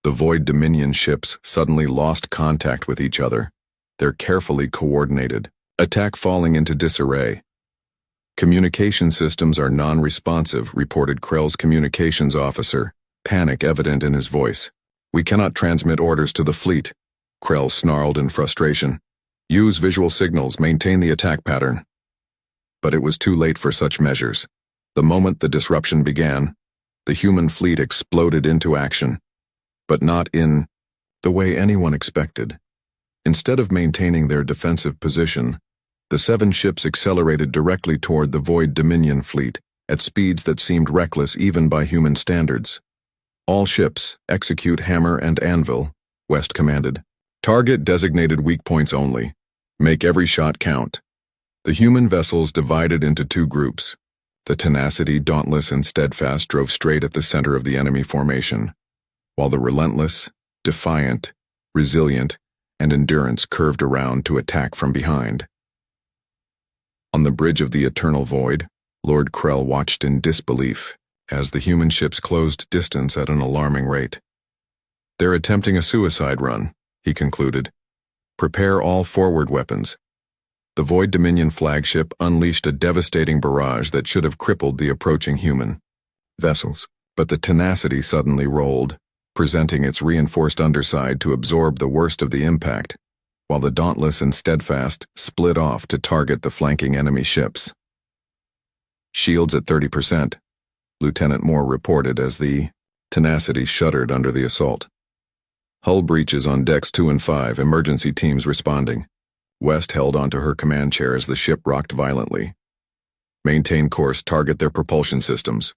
The Void Dominion ships suddenly lost contact with each other, their carefully coordinated attack falling into disarray. "Communication systems are non-responsive," reported Krell's communications officer, panic evident in his voice. "We cannot transmit orders to the fleet," Krell snarled in frustration. "Use visual signals, maintain the attack pattern." But it was too late for such measures. The moment the disruption began, the human fleet exploded into action, but not in the way anyone expected. Instead of maintaining their defensive position, the 7 ships accelerated directly toward the Void Dominion fleet at speeds that seemed reckless even by human standards. "All ships, execute hammer and anvil," West commanded. "Target designated weak points only. Make every shot count." The human vessels divided into 2 groups. The Tenacity, Dauntless, and Steadfast drove straight at the center of the enemy formation, while the Relentless, Defiant, Resilient, and Endurance curved around to attack from behind. On the bridge of the Eternal Void, Lord Krell watched in disbelief as the human ships closed distance at an alarming rate. "They're attempting a suicide run," he concluded. "Prepare all forward weapons." The Void Dominion flagship unleashed a devastating barrage that should have crippled the approaching human vessels, but the Tenacity suddenly rolled, presenting its reinforced underside to absorb the worst of the impact, while the Dauntless and Steadfast split off to target the flanking enemy ships. "Shields at 30%, Lieutenant Moore reported as the Tenacity shuddered under the assault. "Hull breaches on decks 2 and 5, emergency teams responding." West held onto her command chair as the ship rocked violently. Maintain course, target their propulsion systems.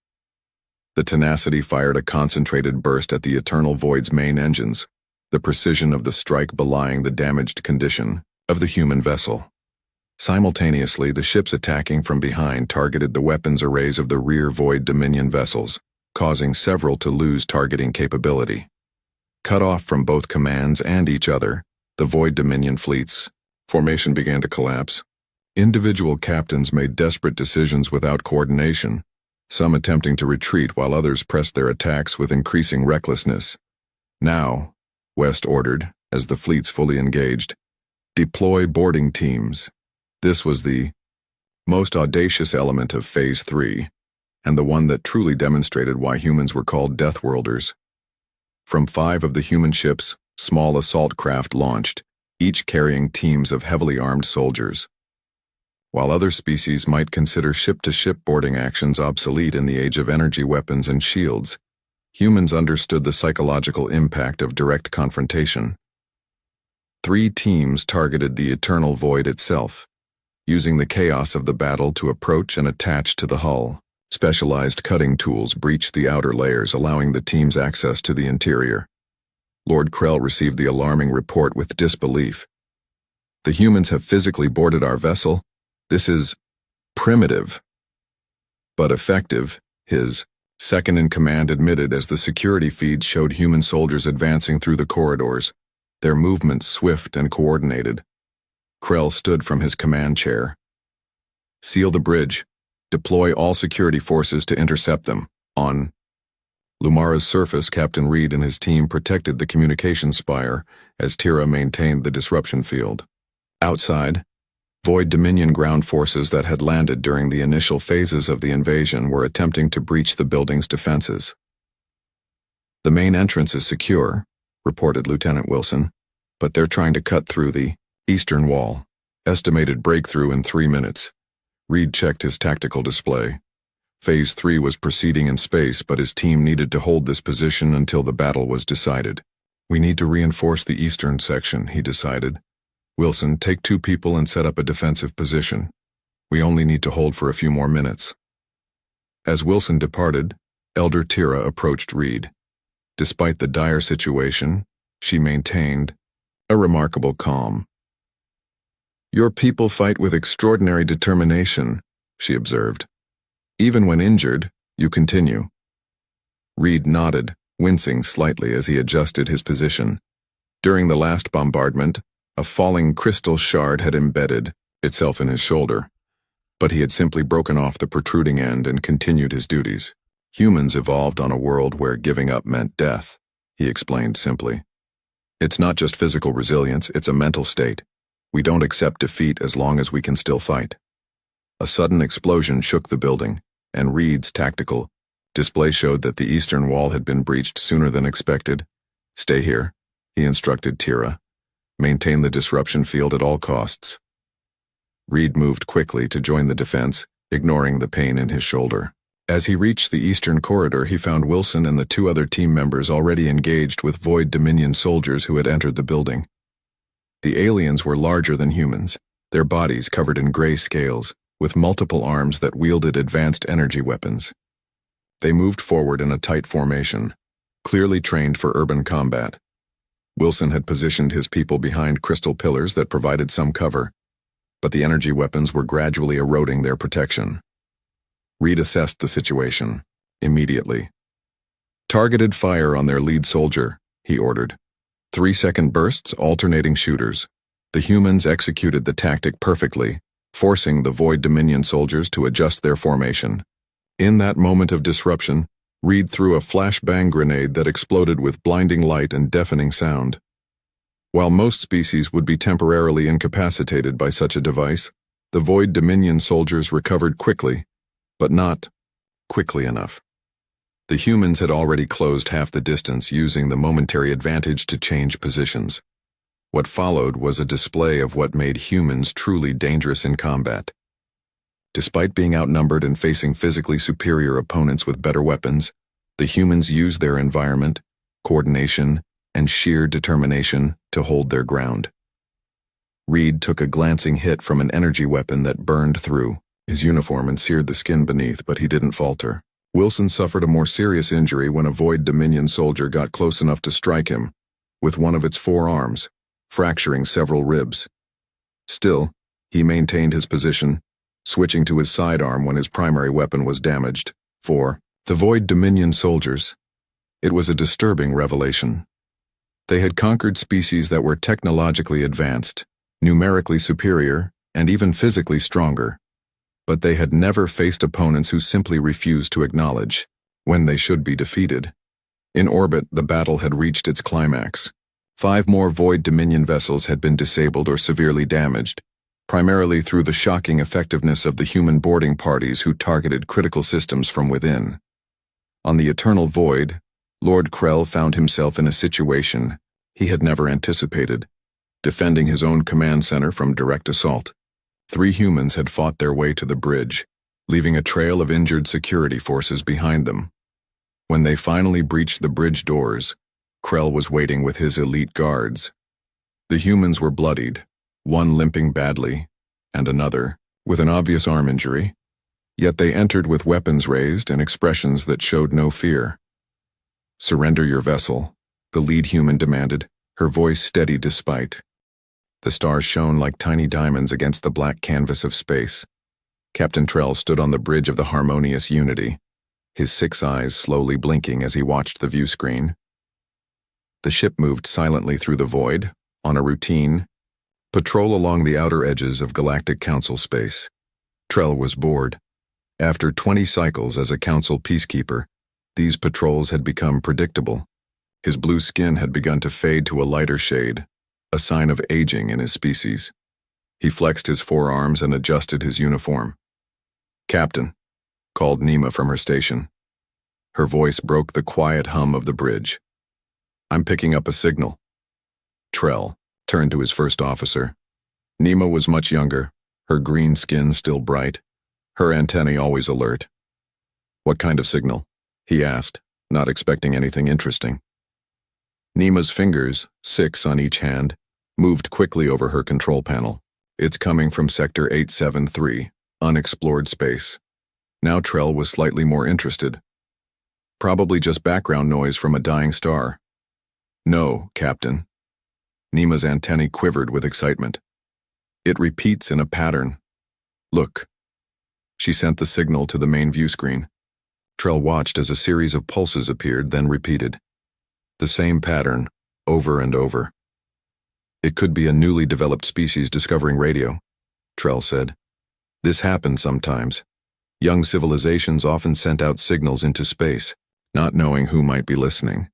The Tenacity fired a concentrated burst at the Eternal Void's main engines, the precision of the strike belying the damaged condition of the human vessel. Simultaneously, the ships attacking from behind targeted the weapons arrays of the rear Void Dominion vessels, causing several to lose targeting capability. Cut off from both commands and each other, the Void Dominion fleet's formation began to collapse. Individual captains made desperate decisions without coordination, some attempting to retreat while others pressed their attacks with increasing recklessness. "Now," West ordered, as the fleets fully engaged, "deploy boarding teams." This was the most audacious element of Phase 3, and the one that truly demonstrated why humans were called Deathworlders. From 5 of the human ships, small assault craft launched, each carrying teams of heavily armed soldiers. While other species might consider ship-to-ship boarding actions obsolete in the age of energy weapons and shields, humans understood the psychological impact of direct confrontation. 3 teams targeted the Eternal Void itself, using the chaos of the battle to approach and attach to the hull. Specialized cutting tools breached the outer layers, allowing the teams access to the interior. Lord Krell received the alarming report with disbelief. "The humans have physically boarded our vessel? This is primitive, but effective," his second-in-command admitted as the security feeds showed human soldiers advancing through the corridors, their movements swift and coordinated. Krell stood from his command chair. "Seal the bridge. Deploy all security forces to intercept them. On." Lumara's surface, Captain Reed and his team protected the communications spire as Tira maintained the disruption field. Outside, Void Dominion ground forces that had landed during the initial phases of the invasion were attempting to breach the building's defenses. "The main entrance is secure," reported Lieutenant Wilson, "but they're trying to cut through the eastern wall. Estimated breakthrough in 3 minutes. Reed checked his tactical display. Phase 3 was proceeding in space, but his team needed to hold this position until the battle was decided. "We need to reinforce the eastern section," he decided. "Wilson, take 2 people and set up a defensive position. We only need to hold for a few more minutes." As Wilson departed, Elder Tira approached Reed. Despite the dire situation, she maintained a remarkable calm. "Your people fight with extraordinary determination," she observed. "Even when injured, you continue." Reed nodded, wincing slightly as he adjusted his position. During the last bombardment, a falling crystal shard had embedded itself in his shoulder, but he had simply broken off the protruding end and continued his duties. "Humans evolved on a world where giving up meant death," he explained simply. "It's not just physical resilience, it's a mental state. We don't accept defeat as long as we can still fight." A sudden explosion shook the building, and Reed's tactical display showed that the eastern wall had been breached sooner than expected. "Stay here," he instructed Tira. "Maintain the disruption field at all costs." Reed moved quickly to join the defense, ignoring the pain in his shoulder. As he reached the eastern corridor, he found Wilson and the 2 other team members already engaged with Void Dominion soldiers who had entered the building. The aliens were larger than humans, their bodies covered in gray scales, with multiple arms that wielded advanced energy weapons. They moved forward in a tight formation, clearly trained for urban combat. Wilson had positioned his people behind crystal pillars that provided some cover, but the energy weapons were gradually eroding their protection. Reed assessed the situation immediately. "Targeted fire on their lead soldier," he ordered. 3-second bursts, alternating shooters. The humans executed the tactic perfectly, forcing the Void Dominion soldiers to adjust their formation. In that moment of disruption, Reed threw a flashbang grenade that exploded with blinding light and deafening sound. While most species would be temporarily incapacitated by such a device, the Void Dominion soldiers recovered quickly, but not quickly enough. The humans had already closed half the distance, using the momentary advantage to change positions. What followed was a display of what made humans truly dangerous in combat. Despite being outnumbered and facing physically superior opponents with better weapons, the humans used their environment, coordination, and sheer determination to hold their ground. Reed took a glancing hit from an energy weapon that burned through, His uniform seared the skin beneath, but he didn't falter. Wilson suffered a more serious injury when a Void Dominion soldier got close enough to strike him with one of its forearms, fracturing several ribs. Still, he maintained his position, switching to his sidearm when his primary weapon was damaged. For the Void Dominion soldiers, it was a disturbing revelation. They had conquered species that were technologically advanced, numerically superior, and even physically stronger. But they had never faced opponents who simply refused to acknowledge when they should be defeated. In orbit, the battle had reached its climax. 5 more Void Dominion vessels had been disabled or severely damaged, primarily through the shocking effectiveness of the human boarding parties who targeted critical systems from within. On the Eternal Void, Lord Krell found himself in a situation he had never anticipated, defending his own command center from direct assault. 3 humans had fought their way to the bridge, leaving a trail of injured security forces behind them. When they finally breached the bridge doors, Krell was waiting with his elite guards. The humans were bloodied, one limping badly, and another with an obvious arm injury, yet they entered with weapons raised and expressions that showed no fear. "Surrender your vessel," the lead human demanded, her voice steady despite. The stars shone like tiny diamonds against the black canvas of space. Captain Trell stood on the bridge of the Harmonious Unity, his 6 eyes slowly blinking as he watched the view screen. The ship moved silently through the void, on a routine patrol along the outer edges of Galactic Council space. Trell was bored. After 20 cycles as a Council peacekeeper, these patrols had become predictable. His blue skin had begun to fade to a lighter shade, a sign of aging in his species. He flexed his forearms and adjusted his uniform. "Captain," called Nima from her station. Her voice broke the quiet hum of the bridge. "I'm picking up a signal." Trell turned to his first officer. Nima was much younger, her green skin still bright, her antennae always alert. "What kind of signal?" he asked, not expecting anything interesting. Nima's fingers, 6 on each hand, moved quickly over her control panel. "It's coming from Sector 873, unexplored space." Now Trell was slightly more interested. "Probably just background noise from a dying star." "No, Captain." Nima's antennae quivered with excitement. "It repeats in a pattern. Look." She sent the signal to the main view screen. Trell watched as a series of pulses appeared, then repeated. The same pattern, over and over. "It could be a newly developed species discovering radio," Trell said. "This happens sometimes. Young civilizations often sent out signals into space, not knowing who might be listening.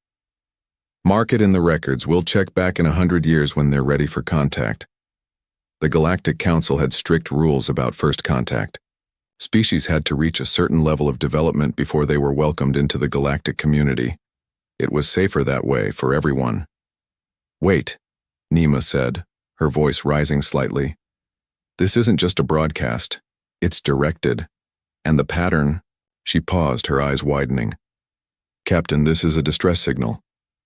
Mark it in the records. We'll check back in 100 years when they're ready for contact." The Galactic Council had strict rules about first contact. Species had to reach a certain level of development before they were welcomed into the galactic community. It was safer that way for everyone. "Wait," Nima said, her voice rising slightly. "This isn't just a broadcast. It's directed. And the pattern—" She paused, her eyes widening. "Captain, this is a distress signal."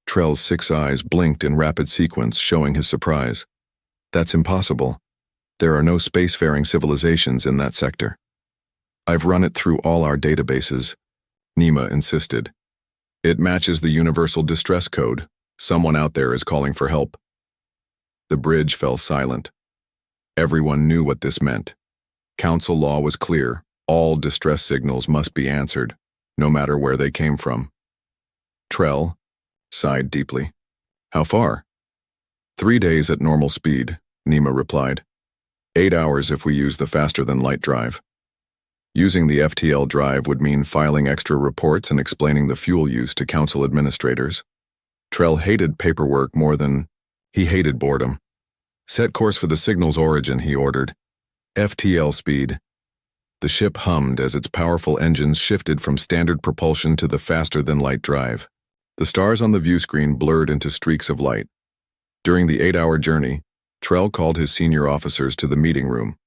Trell's 6 eyes blinked in rapid sequence, showing his surprise. "That's impossible. There are no spacefaring civilizations in that sector." "I've run it through all our databases," Nima insisted. "It matches the Universal Distress Code. Someone out there is calling for help." The bridge fell silent. Everyone knew what this meant. Council law was clear. All distress signals must be answered, no matter where they came from. Trell sighed deeply. "How far?" 3 days at normal speed," Nima replied. 8 hours if we use the faster-than-light drive. Using the FTL drive would mean filing extra reports and explaining the fuel use to council administrators. Trell hated paperwork more than he hated boredom. "Set course for the signal's origin," he ordered. "FTL speed." The ship hummed as its powerful engines shifted from standard propulsion to the faster-than-light drive. The stars on the view screen blurred into streaks of light. During the 8-hour journey, Trell called his senior officers to the meeting room.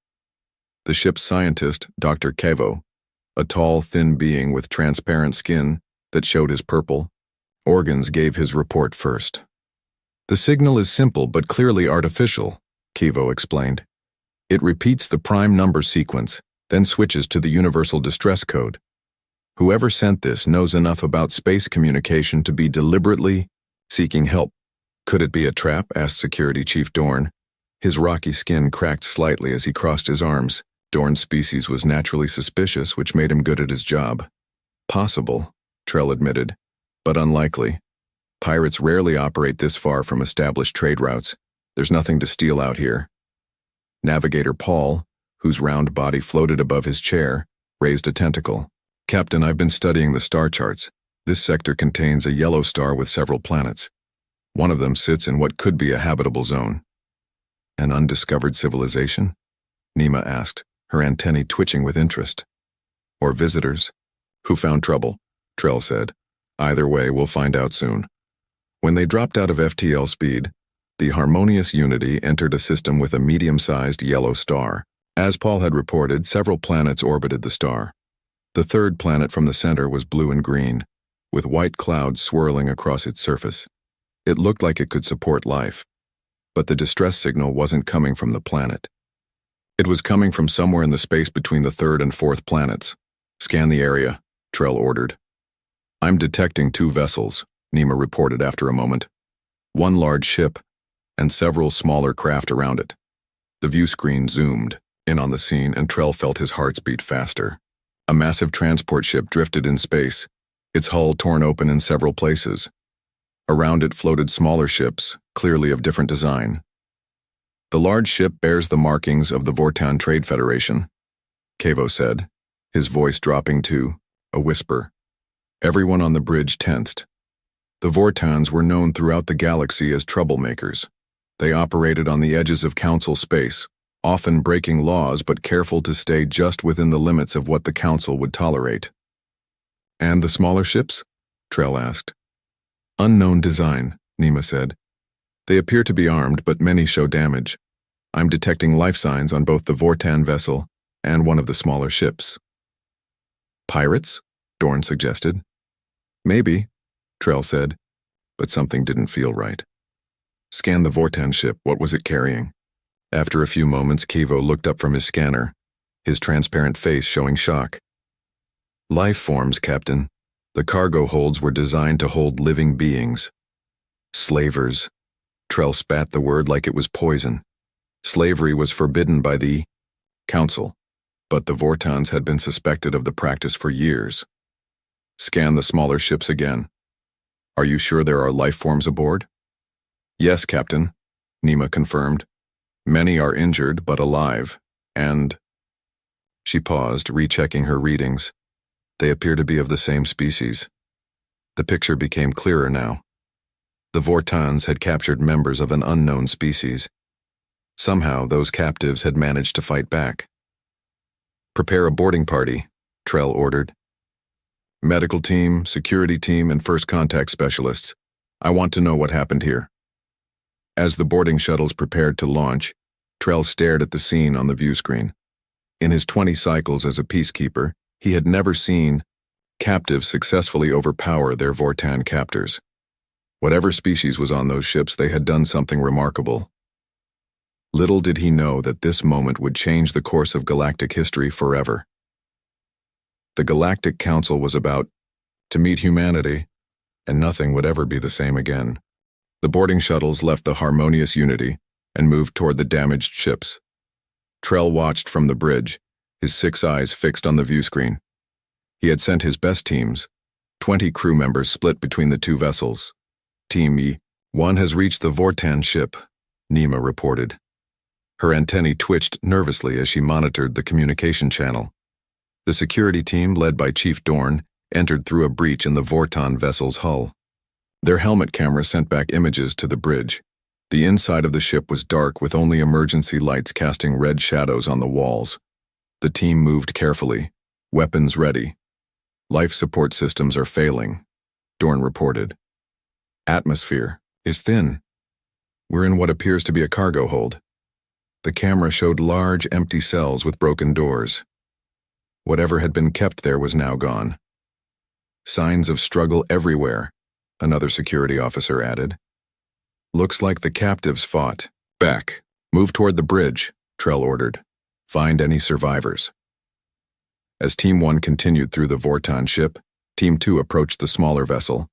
The ship's scientist, Dr. Kevo, a tall, thin being with transparent skin that showed his purple organs, gave his report first. "The signal is simple but clearly artificial," Kevo explained. "It repeats the prime number sequence, then switches to the universal distress code. Whoever sent this knows enough about space communication to be deliberately seeking help. Could it be a trap? Asked Security Chief Dorn. His rocky skin cracked slightly as he crossed his arms. Dorn's species was naturally suspicious, which made him good at his job. Possible, Trell admitted, but unlikely. Pirates rarely operate this far from established trade routes. There's nothing to steal out here. Navigator Paul, whose round body floated above his chair, raised a tentacle. Captain, I've been studying the star charts. This sector contains a yellow star with several planets. One of them sits in what could be a habitable zone. An undiscovered civilization? Nima asked, her antennae twitching with interest. Or visitors? Who found trouble? Trell said. Either way, we'll find out soon. When they dropped out of FTL speed, the Harmonious Unity entered a system with a medium-sized yellow star. As Paul had reported, several planets orbited the star. The third planet from the center was blue and green, with white clouds swirling across its surface. It looked like it could support life, but the distress signal wasn't coming from the planet. It was coming from somewhere in the space between the third and fourth planets. Scan the area, Trell ordered. I'm detecting 2 vessels, Nima reported after a moment. One large ship, and several smaller craft around it. The view screen zoomed in on the scene, and Trell felt his heart beat faster. A massive transport ship drifted in space, its hull torn open in several places. Around it floated smaller ships, clearly of different design. The large ship bears the markings of the Vortan Trade Federation, Cavo said, his voice dropping to a whisper. Everyone on the bridge tensed. The Vortans were known throughout the galaxy as troublemakers. They operated on the edges of Council space, often breaking laws but careful to stay just within the limits of what the Council would tolerate. And the smaller ships? Trell asked. Unknown design, Nima said. They appear to be armed, but many show damage. I'm detecting life signs on both the Vortan vessel and one of the smaller ships. Pirates? Dorn suggested. Maybe, Trell said, but something didn't feel right. Scan the Vortan ship. What was it carrying? After a few moments, Kivo looked up from his scanner, his transparent face showing shock. Life forms, Captain. The cargo holds were designed to hold living beings. Slavers. Trell spat the word like it was poison. Slavery was forbidden by the Council, but the Vortans had been suspected of the practice for years. Scan the smaller ships again. Are you sure there are life forms aboard? Yes, Captain, Nima confirmed. Many are injured but alive, and... She paused, rechecking her readings. They appear to be of the same species. The picture became clearer now. The Vortans had captured members of an unknown species. Somehow, those captives had managed to fight back. Prepare a boarding party, Trell ordered. Medical team, security team, and first contact specialists. I want to know what happened here. As the boarding shuttles prepared to launch, Trell stared at the scene on the view screen. In his 20 cycles as a peacekeeper, he had never seen captives successfully overpower their Vortan captors. Whatever species was on those ships, they had done something remarkable. Little did he know that this moment would change the course of galactic history forever. The Galactic Council was about to meet humanity, and nothing would ever be the same again. The boarding shuttles left the Harmonious Unity and moved toward the damaged ships. Trell watched from the bridge, his 6 eyes fixed on the view screen. He had sent his best teams, 20 crew members split between the 2 vessels. Team E1 has reached the Vortan ship, Nima reported. Her antennae twitched nervously as she monitored the communication channel. The security team, led by Chief Dorn, entered through a breach in the Vortan vessel's hull. Their helmet camera sent back images to the bridge. The inside of the ship was dark, with only emergency lights casting red shadows on the walls. The team moved carefully, weapons ready. Life support systems are failing, Dorn reported. Atmosphere is thin. We're in what appears to be a cargo hold. The camera showed large, empty cells with broken doors. Whatever had been kept there was now gone. Signs of struggle everywhere, another security officer added. Looks like the captives fought back. Move toward the bridge, Trell ordered. Find any survivors. As Team 1 continued through the Vortan ship, Team 2 approached the smaller vessel.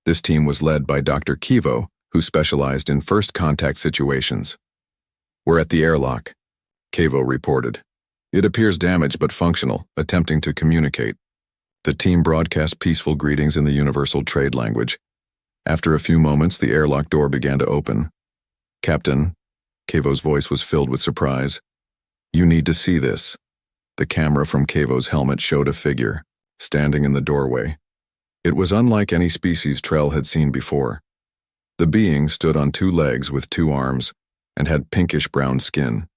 This team was led by Dr. Kivo, who specialized in first contact situations. "We're at the airlock," Kivo reported. "It appears damaged but functional, attempting to communicate." The team broadcast peaceful greetings in the universal trade language. After a few moments, the airlock door began to open. "Captain," Kivo's voice was filled with surprise. "You need to see this." The camera from Kivo's helmet showed a figure, standing in the doorway. It was unlike any species Trell had seen before. The being stood on two legs with two arms, and had pinkish-brown skin.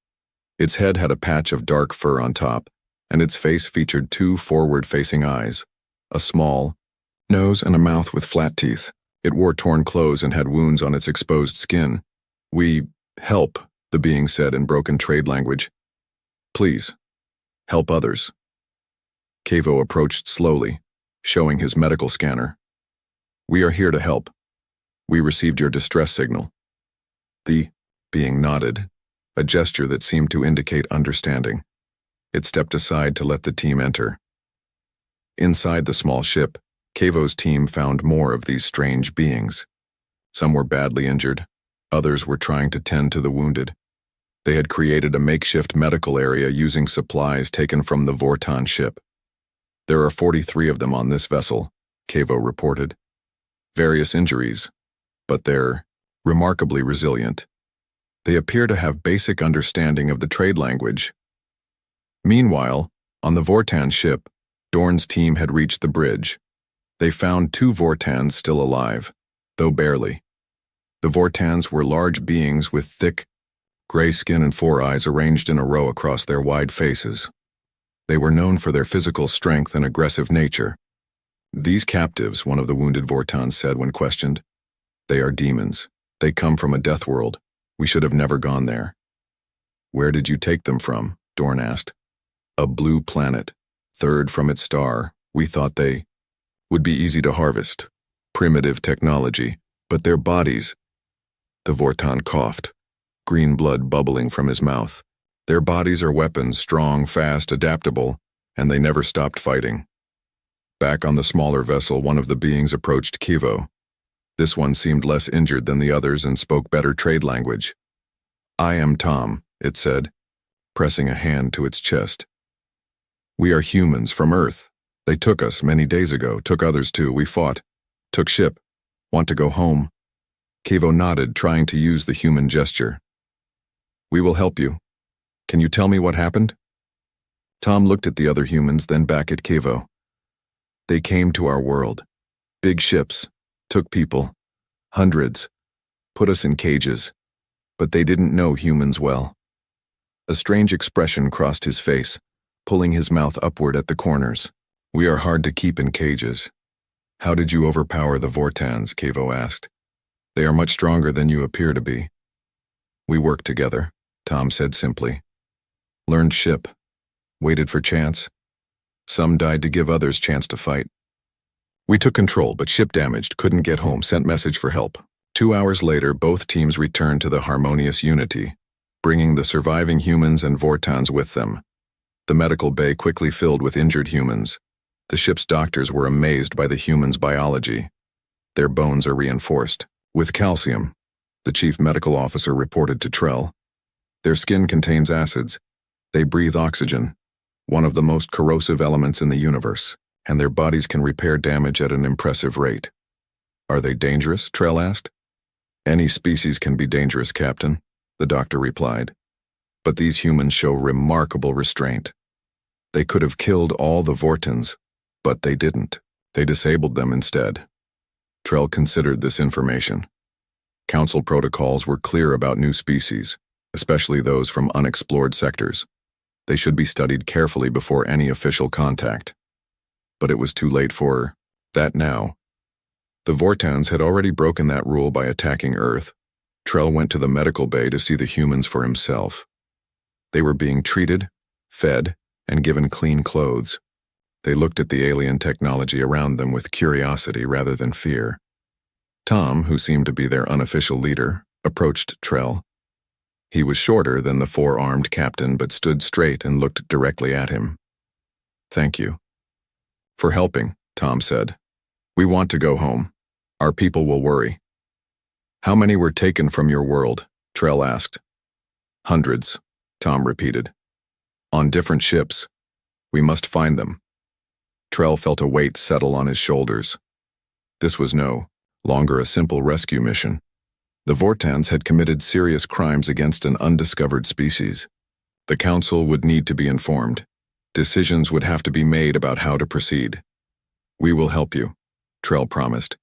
Its head had a patch of dark fur on top, and its face featured two forward-facing eyes, a small nose and a mouth with flat teeth. It wore torn clothes and had wounds on its exposed skin. "We help," the being said in broken trade language. "Please, help others." Kivo approached slowly, showing his medical scanner. "We are here to help. We received your distress signal." The being nodded, a gesture that seemed to indicate understanding. It stepped aside to let the team enter. Inside the small ship, Kivo's team found more of these strange beings. Some were badly injured, others were trying to tend to the wounded. They had created a makeshift medical area using supplies taken from the Vortan ship. "There are 43 of them on this vessel," Kivo reported. "Various injuries, but they're remarkably resilient. They appear to have basic understanding of the trade language." Meanwhile, on the Vortan ship, Dorn's team had reached the bridge. They found 2 Vortans still alive, though barely. The Vortans were large beings with thick, gray skin and 4 eyes arranged in a row across their wide faces. They were known for their physical strength and aggressive nature. "These captives," one of the wounded Vortans said when questioned, "they are demons. They come from a death world. We should have never gone there." "Where did you take them from?" Dorn asked. "A blue planet, third from its star. We thought they would be easy to harvest. Primitive technology, but their bodies—" The Vortan coughed, green blood bubbling from his mouth. "Their bodies are weapons, strong, fast, adaptable, and they never stopped fighting." Back on the smaller vessel, one of the beings approached Kivo. This one seemed less injured than the others and spoke better trade language. "I am Tom," it said, pressing a hand to its chest. "We are humans from Earth. They took us many days ago, took others too. We fought, took ship, want to go home." Kivo nodded, trying to use the human gesture. "We will help you. Can you tell me what happened?" Tom looked at the other humans, then back at Kivo. "They came to our world. Big ships, took people, hundreds, put us in cages, but they didn't know humans well." A strange expression crossed his face, pulling his mouth upward at the corners. "We are hard to keep in cages." "How did you overpower the Vortans?" Kivo asked. "They are much stronger than you appear to be." "We worked together," Tom said simply. "Learned ship. Waited for chance. Some died to give others chance to fight. We took control, but ship damaged, couldn't get home, sent message for help." 2 hours later, both teams returned to the harmonious unity, bringing the surviving humans and Vortans with them. The medical bay quickly filled with injured humans. The ship's doctors were amazed by the humans' biology. "Their bones are reinforced with calcium," the chief medical officer reported to Trell. "Their skin contains acids. They breathe oxygen, one of the most corrosive elements in the universe, and their bodies can repair damage at an impressive rate." "Are they dangerous?" Trell asked. "Any species can be dangerous, Captain," the doctor replied. "But these humans show remarkable restraint. They could have killed all the Vortans, but they didn't. They disabled them instead." Trell considered this information. Council protocols were clear about new species, especially those from unexplored sectors. They should be studied carefully before any official contact. But it was too late for that now. The Vortans had already broken that rule by attacking Earth. Trell went to the medical bay to see the humans for himself. They were being treated, fed, and given clean clothes. They looked at the alien technology around them with curiosity rather than fear. Tom, who seemed to be their unofficial leader, approached Trell. He was shorter than the 4-armed captain but stood straight and looked directly at him. Thank you. For helping, Tom said. We want to go home. Our people will worry. How many were taken from your world? Trell asked. Hundreds, Tom repeated. On different ships. We must find them. Trell felt a weight settle on his shoulders. This was no longer a simple rescue mission. The Vortans had committed serious crimes against an undiscovered species. The Council would need to be informed. Decisions would have to be made about how to proceed. We will help you, Trell promised.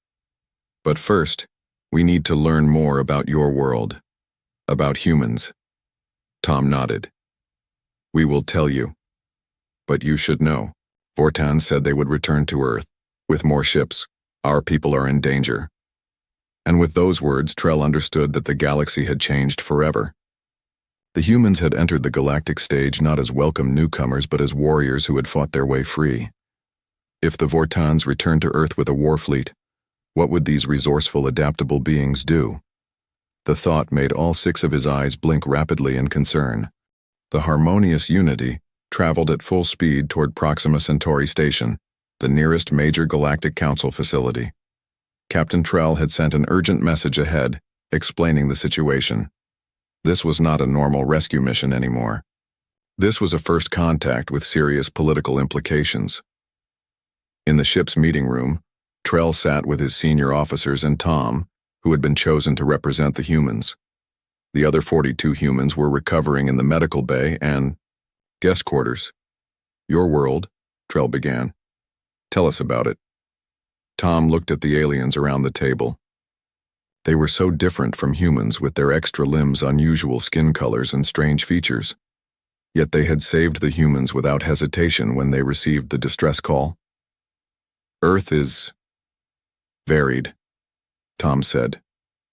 But first, we need to learn more about your world. About humans. Tom nodded. We will tell you. But you should know. Vortan said they would return to Earth. With more ships, our people are in danger. And with those words, Trell understood that the galaxy had changed forever. The humans had entered the galactic stage not as welcome newcomers but as warriors who had fought their way free. If the Vortans returned to Earth with a war fleet, what would these resourceful, adaptable beings do? The thought made all six of his eyes blink rapidly in concern. The harmonious Unity traveled at full speed toward Proxima Centauri Station, the nearest major galactic council facility. Captain Trell had sent an urgent message ahead, explaining the situation. This was not a normal rescue mission anymore. This was a first contact with serious political implications. In the ship's meeting room, Trell sat with his senior officers and Tom, who had been chosen to represent the humans. The other 42 humans were recovering in the medical bay and guest quarters. Your world, Trell began. Tell us about it. Tom looked at the aliens around the table. They were so different from humans with their extra limbs, unusual skin colors, and strange features. Yet they had saved the humans without hesitation when they received the distress call. Earth is varied, Tom said,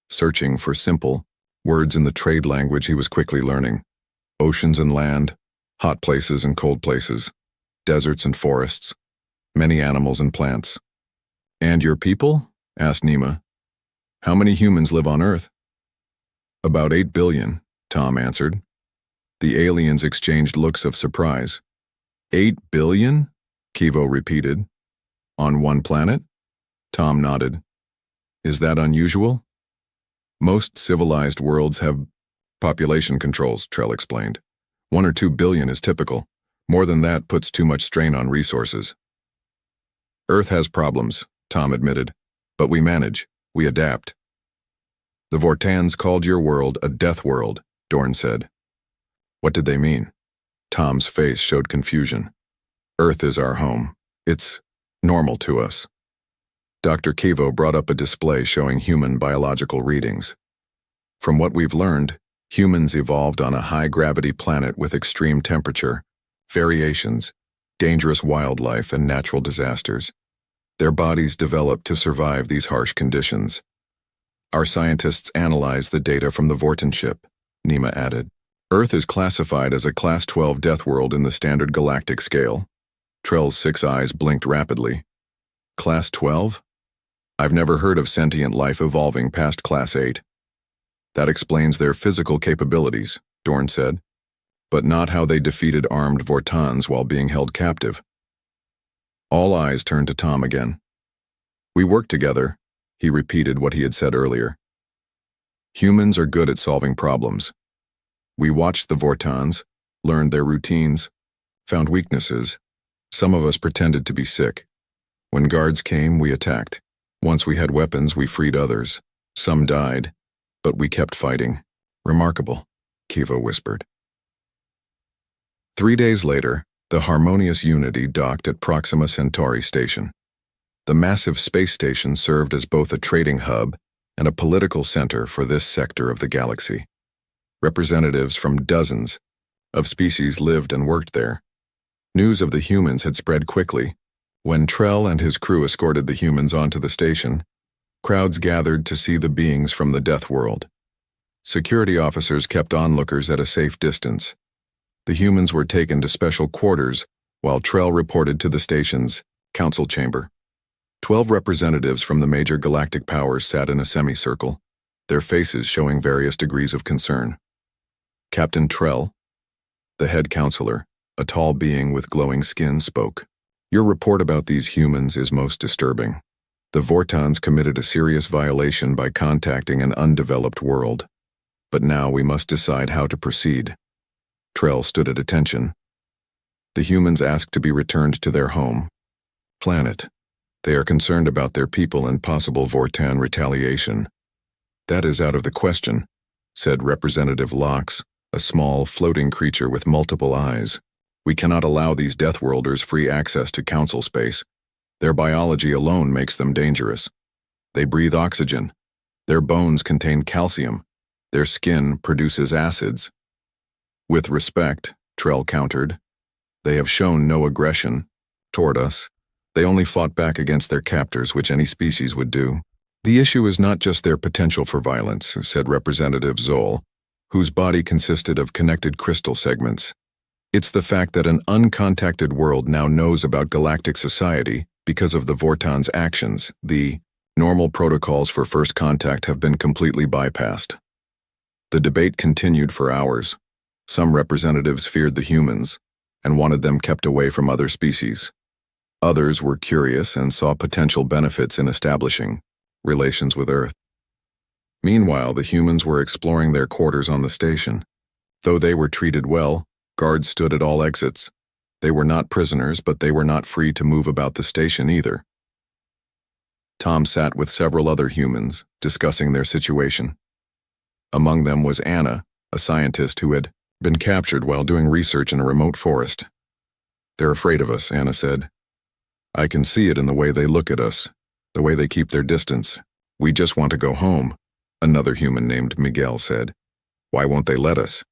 searching for simple words in the trade language he was quickly learning. Oceans and land, hot places and cold places, deserts and forests, many animals and plants. And your people? Asked Nima. How many humans live on Earth? About 8 billion, Tom answered. The aliens exchanged looks of surprise. 8 billion? Kivo repeated. On one planet? Tom nodded. Is that unusual? Most civilized worlds have population controls, Trell explained. 1 or 2 billion is typical. More than that puts too much strain on resources. Earth has problems, Tom admitted, but we manage, we adapt. The Vortans called your world a death world, Dorn said. What did they mean? Tom's face showed confusion. Earth is our home. It's normal to us. Dr. Kivo brought up a display showing human biological readings. From what we've learned, humans evolved on a high-gravity planet with extreme temperature, variations, dangerous wildlife, and natural disasters. Their bodies developed to survive these harsh conditions. Our scientists analyzed the data from the Vorten ship, Nima added. Earth is classified as a Class 12 death world in the standard galactic scale. Trell's 6 eyes blinked rapidly. Class 12? I've never heard of sentient life evolving past Class 8. That explains their physical capabilities, Dorn said, but not how they defeated armed Vortans while being held captive. All eyes turned to Tom again. We work together, he repeated what he had said earlier. Humans are good at solving problems. We watched the Vortans, learned their routines, found weaknesses. Some of us pretended to be sick. When guards came, we attacked. Once we had weapons, we freed others. Some died, but we kept fighting. Remarkable, Kivo whispered. 3 days later, the harmonious Unity docked at Proxima Centauri Station. The massive space station served as both a trading hub and a political center for this sector of the galaxy. Representatives from dozens of species lived and worked there. News of the humans had spread quickly. When Trell and his crew escorted the humans onto the station, crowds gathered to see the beings from the death world. Security officers kept onlookers at a safe distance. The humans were taken to special quarters while Trell reported to the station's council chamber. 12 representatives from the major galactic powers sat in a semicircle, their faces showing various degrees of concern. Captain Trell, the head counselor, a tall being with glowing skin, spoke. Your report about these humans is most disturbing. The Vortons committed a serious violation by contacting an undeveloped world. But now we must decide how to proceed. Trell stood at attention. The humans asked to be returned to their home planet. They are concerned about their people and possible Vortan retaliation. That is out of the question, said Representative Lox, a small, floating creature with multiple eyes. We cannot allow these Deathworlders free access to council space. Their biology alone makes them dangerous. They breathe oxygen. Their bones contain calcium. Their skin produces acids. With respect, Trell countered, they have shown no aggression toward us. They only fought back against their captors, which any species would do. The issue is not just their potential for violence, said Representative Zoll, whose body consisted of connected crystal segments. It's the fact that an uncontacted world now knows about galactic society because of the Vorton's actions. The normal protocols for first contact have been completely bypassed. The debate continued for hours. Some representatives feared the humans and wanted them kept away from other species. Others were curious and saw potential benefits in establishing relations with Earth. Meanwhile, the humans were exploring their quarters on the station. Though they were treated well, guards stood at all exits. They were not prisoners, but they were not free to move about the station either. Tom sat with several other humans, discussing their situation. Among them was Anna, a scientist who had been captured while doing research in a remote forest. They're afraid of us, Anna said. I can see it in the way they look at us, the way they keep their distance. We just want to go home, another human named Miguel said. Why won't they let us?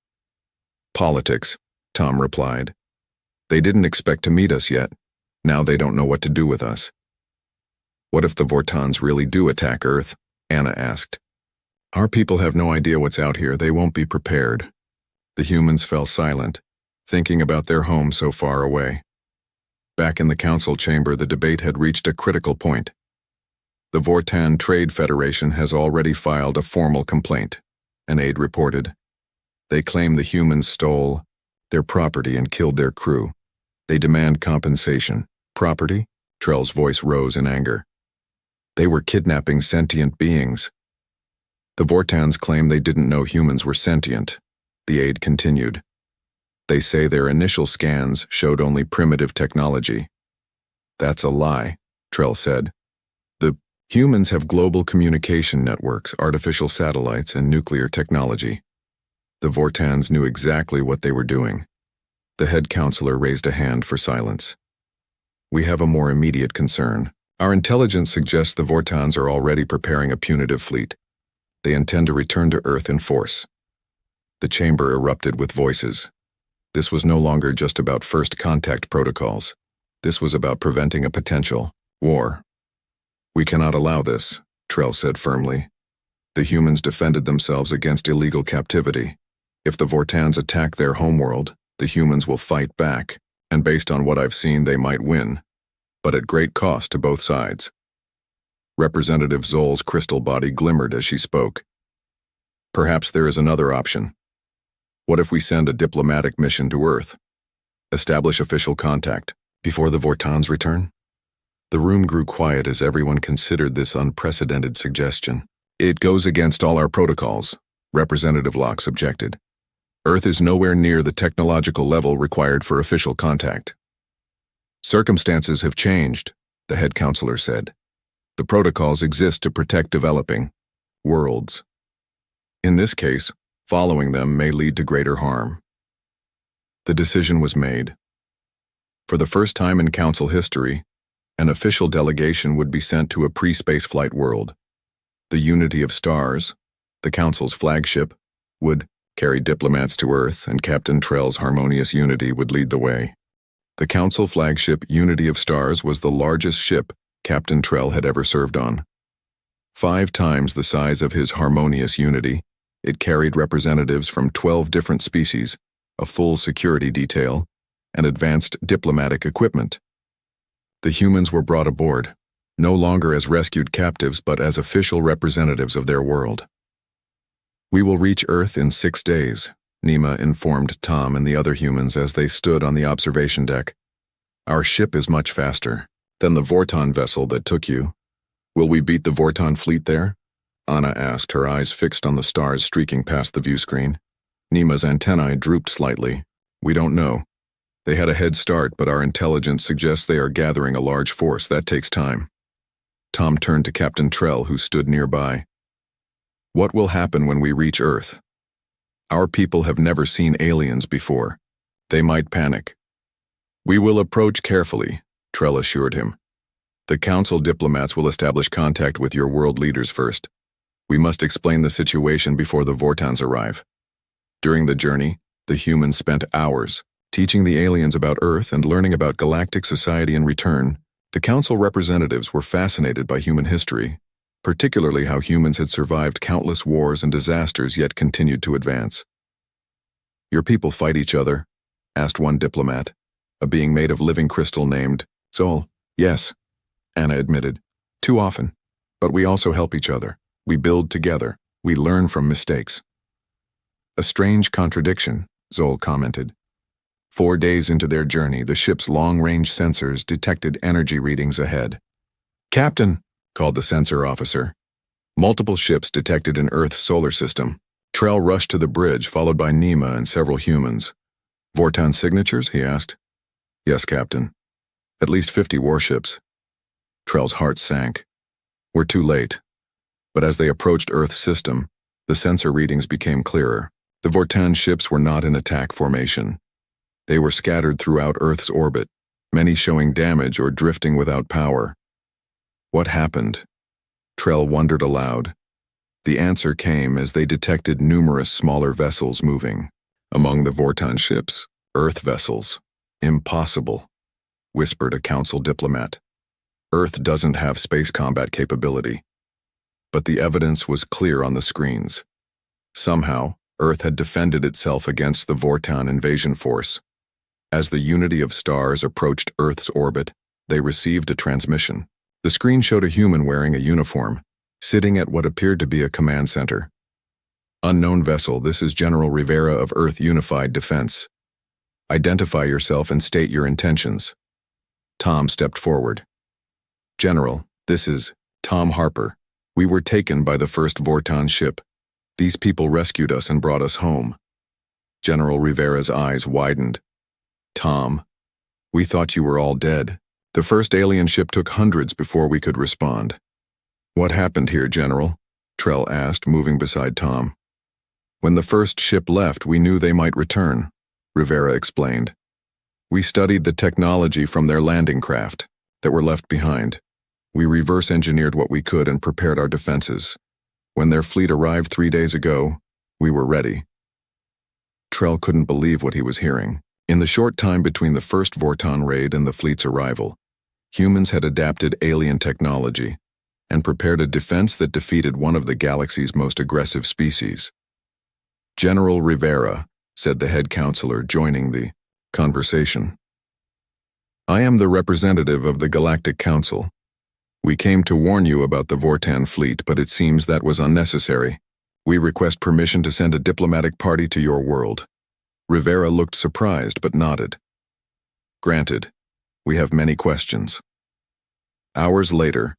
Politics, Tom replied. They didn't expect to meet us yet. Now they don't know what to do with us. What if the Vortons really do attack Earth? Anna asked. Our people have no idea what's out here. They won't be prepared. The humans fell silent, thinking about their home so far away. Back in the council chamber, the debate had reached a critical point. The Vortan Trade Federation has already filed a formal complaint, an aide reported. They claim the humans stole their property and killed their crew. They demand compensation. Property? Trell's voice rose in anger. They were kidnapping sentient beings. The Vortans claim they didn't know humans were sentient. The aide continued. They say their initial scans showed only primitive technology. That's a lie, Trell said. The humans have global communication networks, artificial satellites, and nuclear technology. The Vortans knew exactly what they were doing. The head counselor raised a hand for silence. We have a more immediate concern. Our intelligence suggests the Vortans are already preparing a punitive fleet. They intend to return to Earth in force. The chamber erupted with voices. This was no longer just about first contact protocols. This was about preventing a potential war. We cannot allow this, Trell said firmly. The humans defended themselves against illegal captivity. If the Vortans attack their homeworld, the humans will fight back, and based on what I've seen, they might win, but at great cost to both sides. Representative Zoll's crystal body glimmered as she spoke. Perhaps there is another option. What if we send a diplomatic mission to Earth? Establish official contact before the Vortans return? The room grew quiet as everyone considered this unprecedented suggestion. It goes against all our protocols, Representative Lox objected. Earth is nowhere near the technological level required for official contact. Circumstances have changed, the head counselor said. The protocols exist to protect developing worlds. In this case, following them may lead to greater harm. The decision was made. For the first time in council history, an official delegation would be sent to a pre-spaceflight world. The Unity of Stars, the council's flagship, would carry diplomats to Earth, and Captain Trell's Harmonious Unity would lead the way. The council flagship Unity of Stars was the largest ship Captain Trell had ever served on. 5 times the size of his Harmonious Unity, it carried representatives from 12 different species, a full security detail, and advanced diplomatic equipment. The humans were brought aboard, no longer as rescued captives but as official representatives of their world. We will reach Earth in 6 days, Nima informed Tom and the other humans as they stood on the observation deck. Our ship is much faster than the Vorton vessel that took you. Will we beat the Vorton fleet there? Anna asked, her eyes fixed on the stars streaking past the view screen. Nima's antennae drooped slightly. We don't know. They had a head start, but our intelligence suggests they are gathering a large force. That takes time. Tom turned to Captain Trell, who stood nearby. What will happen when we reach Earth? Our people have never seen aliens before. They might panic. We will approach carefully, Trell assured him. The Council diplomats will establish contact with your world leaders first. We must explain the situation before the Vortons arrive. During the journey, the humans spent hours teaching the aliens about Earth and learning about galactic society in return. The Council representatives were fascinated by human history, particularly how humans had survived countless wars and disasters yet continued to advance. Your people fight each other? Asked one diplomat, a being made of living crystal named Sol. Yes, Anna admitted. Too often. But we also help each other. We build together. We learn from mistakes. A strange contradiction, Zol commented. 4 days into their journey, the ship's long-range sensors detected energy readings ahead. Captain, called the sensor officer. Multiple ships detected in Earth's solar system. Trell rushed to the bridge, followed by Nima and several humans. Vorton signatures? He asked. Yes, Captain. At least 50 warships. Trell's heart sank. We're too late. But as they approached Earth's system, the sensor readings became clearer. The Vorton ships were not in attack formation. They were scattered throughout Earth's orbit, many showing damage or drifting without power. What happened? Trell wondered aloud. The answer came as they detected numerous smaller vessels moving. Among the Vorton ships, Earth vessels. Impossible, whispered a Council diplomat. Earth doesn't have space combat capability. But the evidence was clear on the screens. Somehow, Earth had defended itself against the Vorton invasion force. As the unity of stars approached Earth's orbit, they received a transmission. The screen showed a human wearing a uniform, sitting at what appeared to be a command center. Unknown vessel, this is General Rivera of Earth Unified Defense. Identify yourself and state your intentions. Tom stepped forward. General, this is Tom Harper. We were taken by the first Vorton ship. These people rescued us and brought us home. General Rivera's eyes widened. Tom, we thought you were all dead. The first alien ship took hundreds before we could respond. What happened here, General? Trell asked, moving beside Tom. When the first ship left, we knew they might return, Rivera explained. We studied the technology from their landing craft that were left behind. We reverse-engineered what we could and prepared our defenses. When their fleet arrived 3 days ago, we were ready. Trell couldn't believe what he was hearing. In the short time between the first Vorton raid and the fleet's arrival, humans had adapted alien technology and prepared a defense that defeated one of the galaxy's most aggressive species. General Rivera, said the head counselor, joining the conversation. I am the representative of the Galactic Council. We came to warn you about the Vorton fleet, but it seems that was unnecessary. We request permission to send a diplomatic party to your world. Rivera looked surprised but nodded. Granted. We have many questions. Hours later,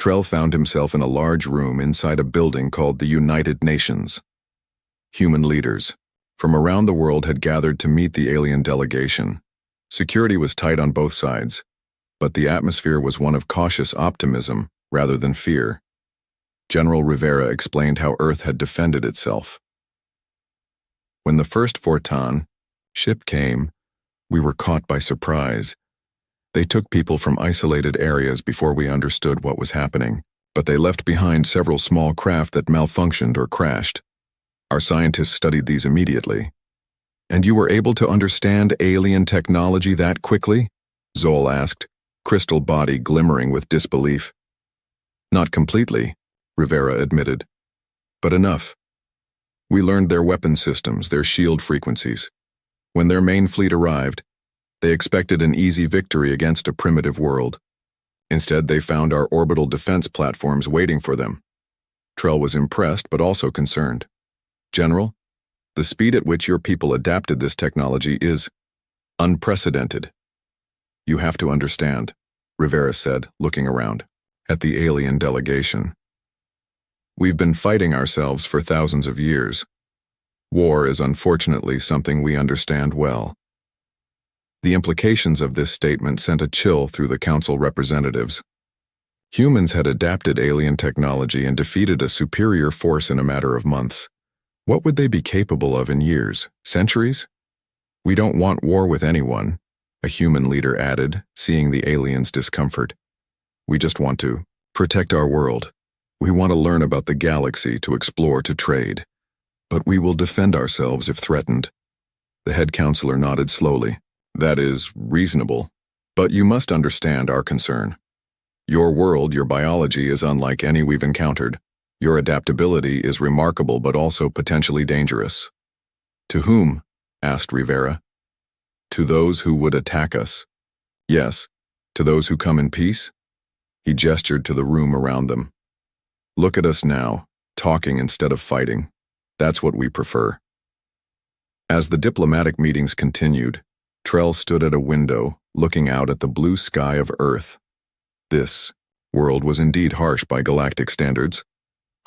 Trell found himself in a large room inside a building called the United Nations. Human leaders from around the world had gathered to meet the alien delegation. Security was tight on both sides, but the atmosphere was one of cautious optimism rather than fear. General Rivera explained how Earth had defended itself. When the first Vorton ship came, we were caught by surprise. They took people from isolated areas before we understood what was happening, but they left behind several small craft that malfunctioned or crashed. Our scientists studied these immediately. And you were able to understand alien technology that quickly? Zol asked, crystal body glimmering with disbelief. Not completely, Rivera admitted, but enough. We learned their weapon systems, their shield frequencies. When their main fleet arrived, they expected an easy victory against a primitive world. Instead, they found our orbital defense platforms waiting for them. Trell was impressed but also concerned. General, the speed at which your people adapted this technology is unprecedented. You have to understand, Rivera said, looking around at the alien delegation. We've been fighting ourselves for thousands of years. War is unfortunately something we understand well. The implications of this statement sent a chill through the council representatives. Humans had adapted alien technology and defeated a superior force in a matter of months. What would they be capable of in years, centuries? We don't want war with anyone, a human leader added, seeing the aliens' discomfort. We just want to protect our world. We want to learn about the galaxy, to explore, to trade. But we will defend ourselves if threatened. The head counselor nodded slowly. That is reasonable. But you must understand our concern. Your world, your biology is unlike any we've encountered. Your adaptability is remarkable but also potentially dangerous. To whom? Asked Rivera. To those who would attack us. Yes, to those who come in peace? He gestured to the room around them. Look at us now, talking instead of fighting. That's what we prefer. As the diplomatic meetings continued, Trell stood at a window, looking out at the blue sky of Earth. This world was indeed harsh by galactic standards.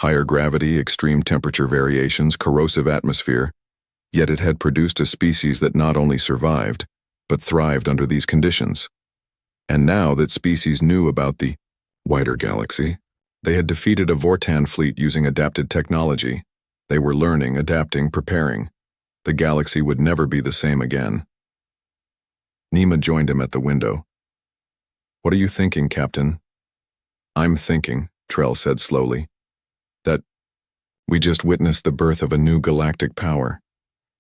Higher gravity, extreme temperature variations, corrosive atmosphere, yet it had produced a species that not only survived, but thrived under these conditions. And now that species knew about the wider galaxy, they had defeated a Vortan fleet using adapted technology. They were learning, adapting, preparing. The galaxy would never be the same again. Nima joined him at the window. What are you thinking, Captain? I'm thinking, Trell said slowly, that we just witnessed the birth of a new galactic power,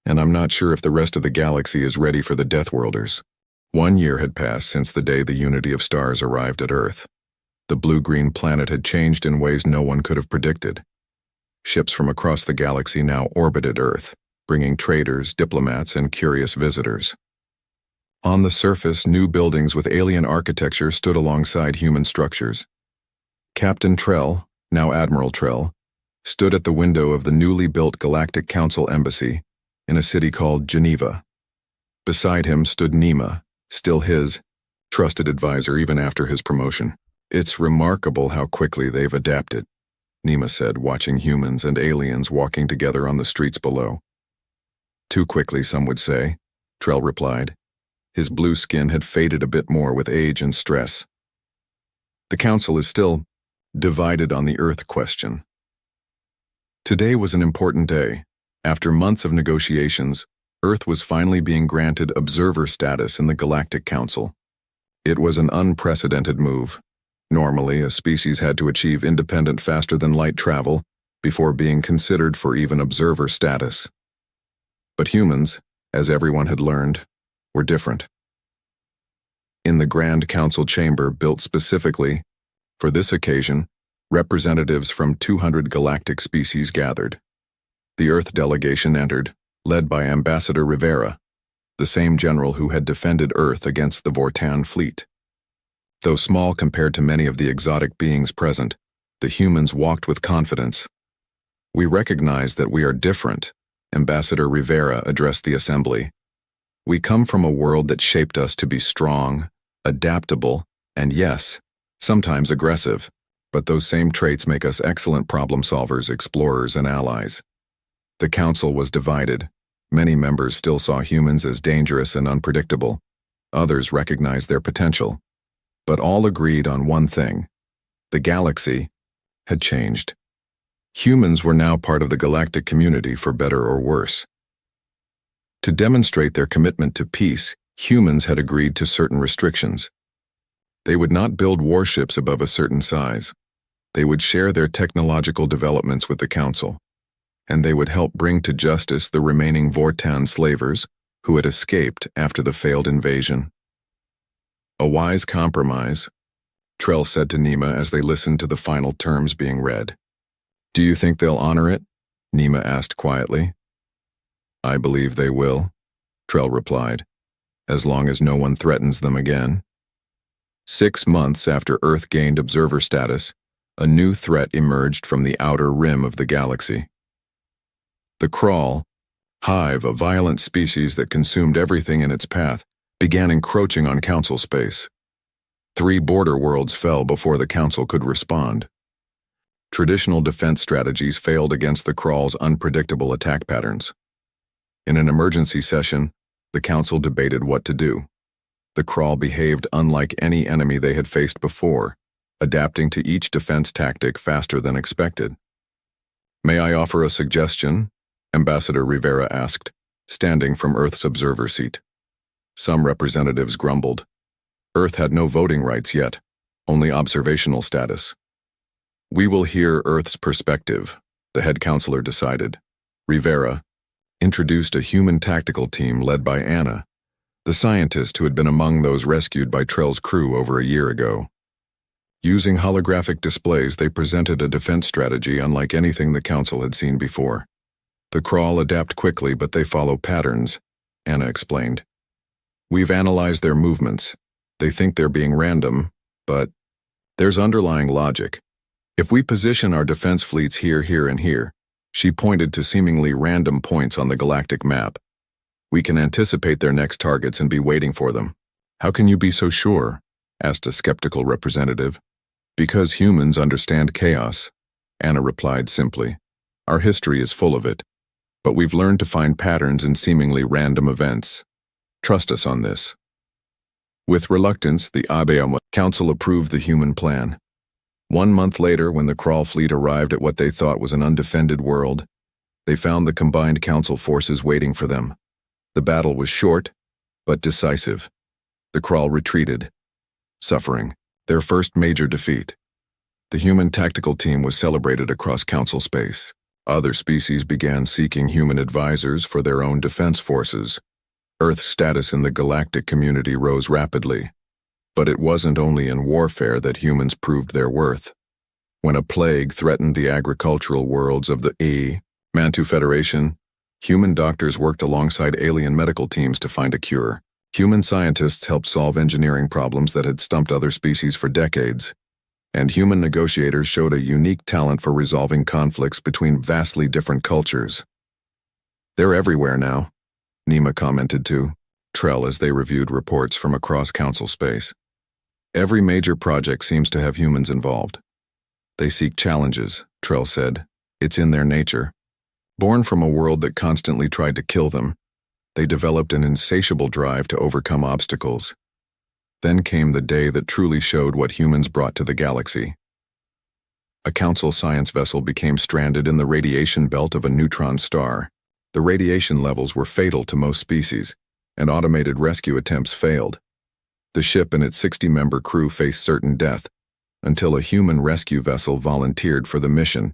and I'm not sure if the rest of the galaxy is ready for the Deathworlders. 1 year had passed since the day the unity of stars arrived at Earth. The blue-green planet had changed in ways no one could have predicted. Ships from across the galaxy now orbited Earth, bringing traders, diplomats, and curious visitors. On the surface, new buildings with alien architecture stood alongside human structures. Captain Trell, now Admiral Trell, stood at the window of the newly built Galactic Council embassy in a city called Geneva. Beside him stood Nima, still his trusted advisor even after his promotion. It's remarkable how quickly they've adapted, Nima said, watching humans and aliens walking together on the streets below. Too quickly, some would say, Trell replied. His blue skin had faded a bit more with age and stress. The council is still divided on the Earth question. Today was an important day. After months of negotiations, Earth was finally being granted observer status in the Galactic Council. It was an unprecedented move. Normally, a species had to achieve independent faster-than-light travel before being considered for even observer status. But humans, as everyone had learned, were different. In the Grand Council chamber built specifically for this occasion, representatives from 200 galactic species gathered. The Earth delegation entered, led by Ambassador Rivera, the same general who had defended Earth against the Vortan fleet. Though small compared to many of the exotic beings present, the humans walked with confidence. We recognize that we are different, Ambassador Rivera addressed the assembly. We come from a world that shaped us to be strong, adaptable, and yes, sometimes aggressive, but those same traits make us excellent problem solvers, explorers, and allies. The council was divided. Many members still saw humans as dangerous and unpredictable. Others recognized their potential. But all agreed on one thing. The galaxy had changed. Humans were now part of the galactic community for better or worse. To demonstrate their commitment to peace, humans had agreed to certain restrictions. They would not build warships above a certain size. They would share their technological developments with the council, and they would help bring to justice the remaining Vortan slavers who had escaped after the failed invasion. A wise compromise, Trell said to Nima as they listened to the final terms being read. Do you think they'll honor it? Nima asked quietly. I believe they will, Trell replied, as long as no one threatens them again. 6 months after Earth gained observer status, a new threat emerged from the outer rim of the galaxy. The Crawl, hive, a violent species that consumed everything in its path, began encroaching on Council space. 3 border worlds fell before the Council could respond. Traditional defense strategies failed against the Krall's unpredictable attack patterns. In an emergency session, the Council debated what to do. The Krall behaved unlike any enemy they had faced before, adapting to each defense tactic faster than expected. "May I offer a suggestion?" Ambassador Rivera asked, standing from Earth's observer seat. Some representatives grumbled. Earth had no voting rights yet, only observational status. "We will hear Earth's perspective," the head counselor decided. Rivera introduced a human tactical team led by Anna, the scientist who had been among those rescued by Trell's crew over a year ago. Using holographic displays, they presented a defense strategy unlike anything the Council had seen before. "The Krall adapt quickly, but they follow patterns," Anna explained. "We've analyzed their movements. They think they're being random, but there's underlying logic. If we position our defense fleets here, here, and here," she pointed to seemingly random points on the galactic map, "we can anticipate their next targets and be waiting for them." "How can you be so sure?" asked a skeptical representative. "Because humans understand chaos," Anna replied simply. "Our history is full of it, but we've learned to find patterns in seemingly random events. Trust us on this." With reluctance, the HFY Council approved the human plan. 1 month later, when the Krall fleet arrived at what they thought was an undefended world, they found the combined Council forces waiting for them. The battle was short, but decisive. The Krall retreated, suffering their first major defeat. The human tactical team was celebrated across Council space. Other species began seeking human advisors for their own defense forces. Earth's status in the galactic community rose rapidly. But it wasn't only in warfare that humans proved their worth. When a plague threatened the agricultural worlds of the Mantu Federation, human doctors worked alongside alien medical teams to find a cure. Human scientists helped solve engineering problems that had stumped other species for decades. And human negotiators showed a unique talent for resolving conflicts between vastly different cultures. "They're everywhere now," Nima commented to Trell as they reviewed reports from across Council space. "Every major project seems to have humans involved." "They seek challenges," Trell said. "It's in their nature." Born from a world that constantly tried to kill them, they developed an insatiable drive to overcome obstacles. Then came the day that truly showed what humans brought to the galaxy. A Council science vessel became stranded in the radiation belt of a neutron star. The radiation levels were fatal to most species, and automated rescue attempts failed. The ship and its 60-member crew faced certain death, until a human rescue vessel volunteered for the mission.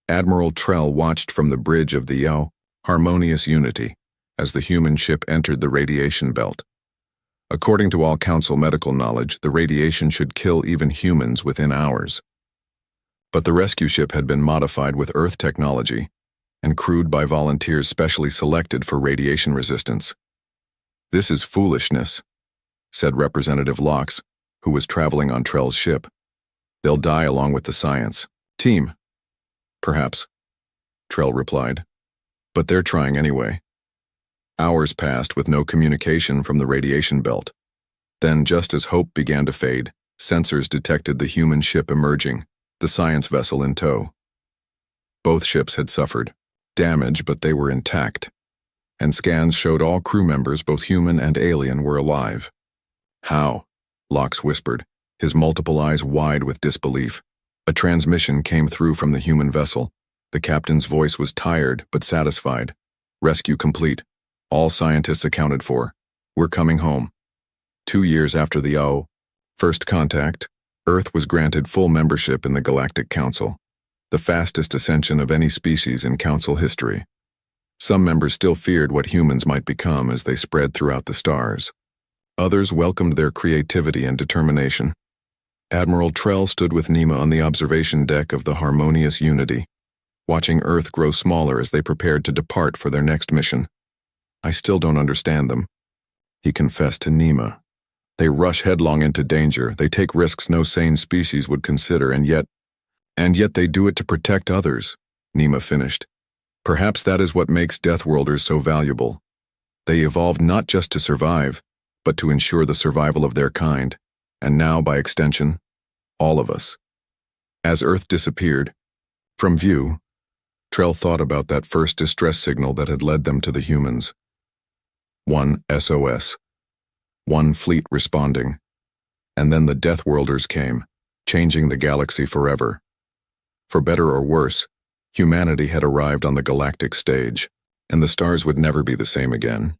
Admiral Trell watched from the bridge of the Harmonious Unity as the human ship entered the radiation belt. According to all Council medical knowledge, the radiation should kill even humans within hours. But the rescue ship had been modified with Earth technology and crewed by volunteers specially selected for radiation resistance. "This is foolishness," said Representative Locks, who was traveling on Trell's ship. "They'll die along with the science." "Team." "Perhaps," Trell replied. "But they're trying anyway." Hours passed with no communication from the radiation belt. Then, just as hope began to fade, sensors detected the human ship emerging, the science vessel in tow. Both ships had suffered damage, but they were intact, and scans showed all crew members, both human and alien, were alive. "How?" Locks whispered, his multiple eyes wide with disbelief. A transmission came through from the human vessel. The captain's voice was tired but satisfied. "Rescue complete. All scientists accounted for. We're coming home." 2 years after the first contact, Earth was granted full membership in the Galactic Council, the fastest ascension of any species in Council history. Some members still feared what humans might become as they spread throughout the stars. Others welcomed their creativity and determination. Admiral Trell stood with Nima on the observation deck of the Harmonious Unity, watching Earth grow smaller as they prepared to depart for their next mission. "I still don't understand them," he confessed to Nima. "They rush headlong into danger, they take risks no sane species would consider, and yet they do it to protect others," Nima finished. "Perhaps that is what makes Deathworlders so valuable. They evolved not just to survive, but to ensure the survival of their kind, and now, by extension, all of us. As Earth disappeared from view, Trell thought about that first distress signal that had led them to the humans. One SOS. One fleet responding. And then the Deathworlders came, changing the galaxy forever. For better or worse, humanity had arrived on the galactic stage, and the stars would never be the same again.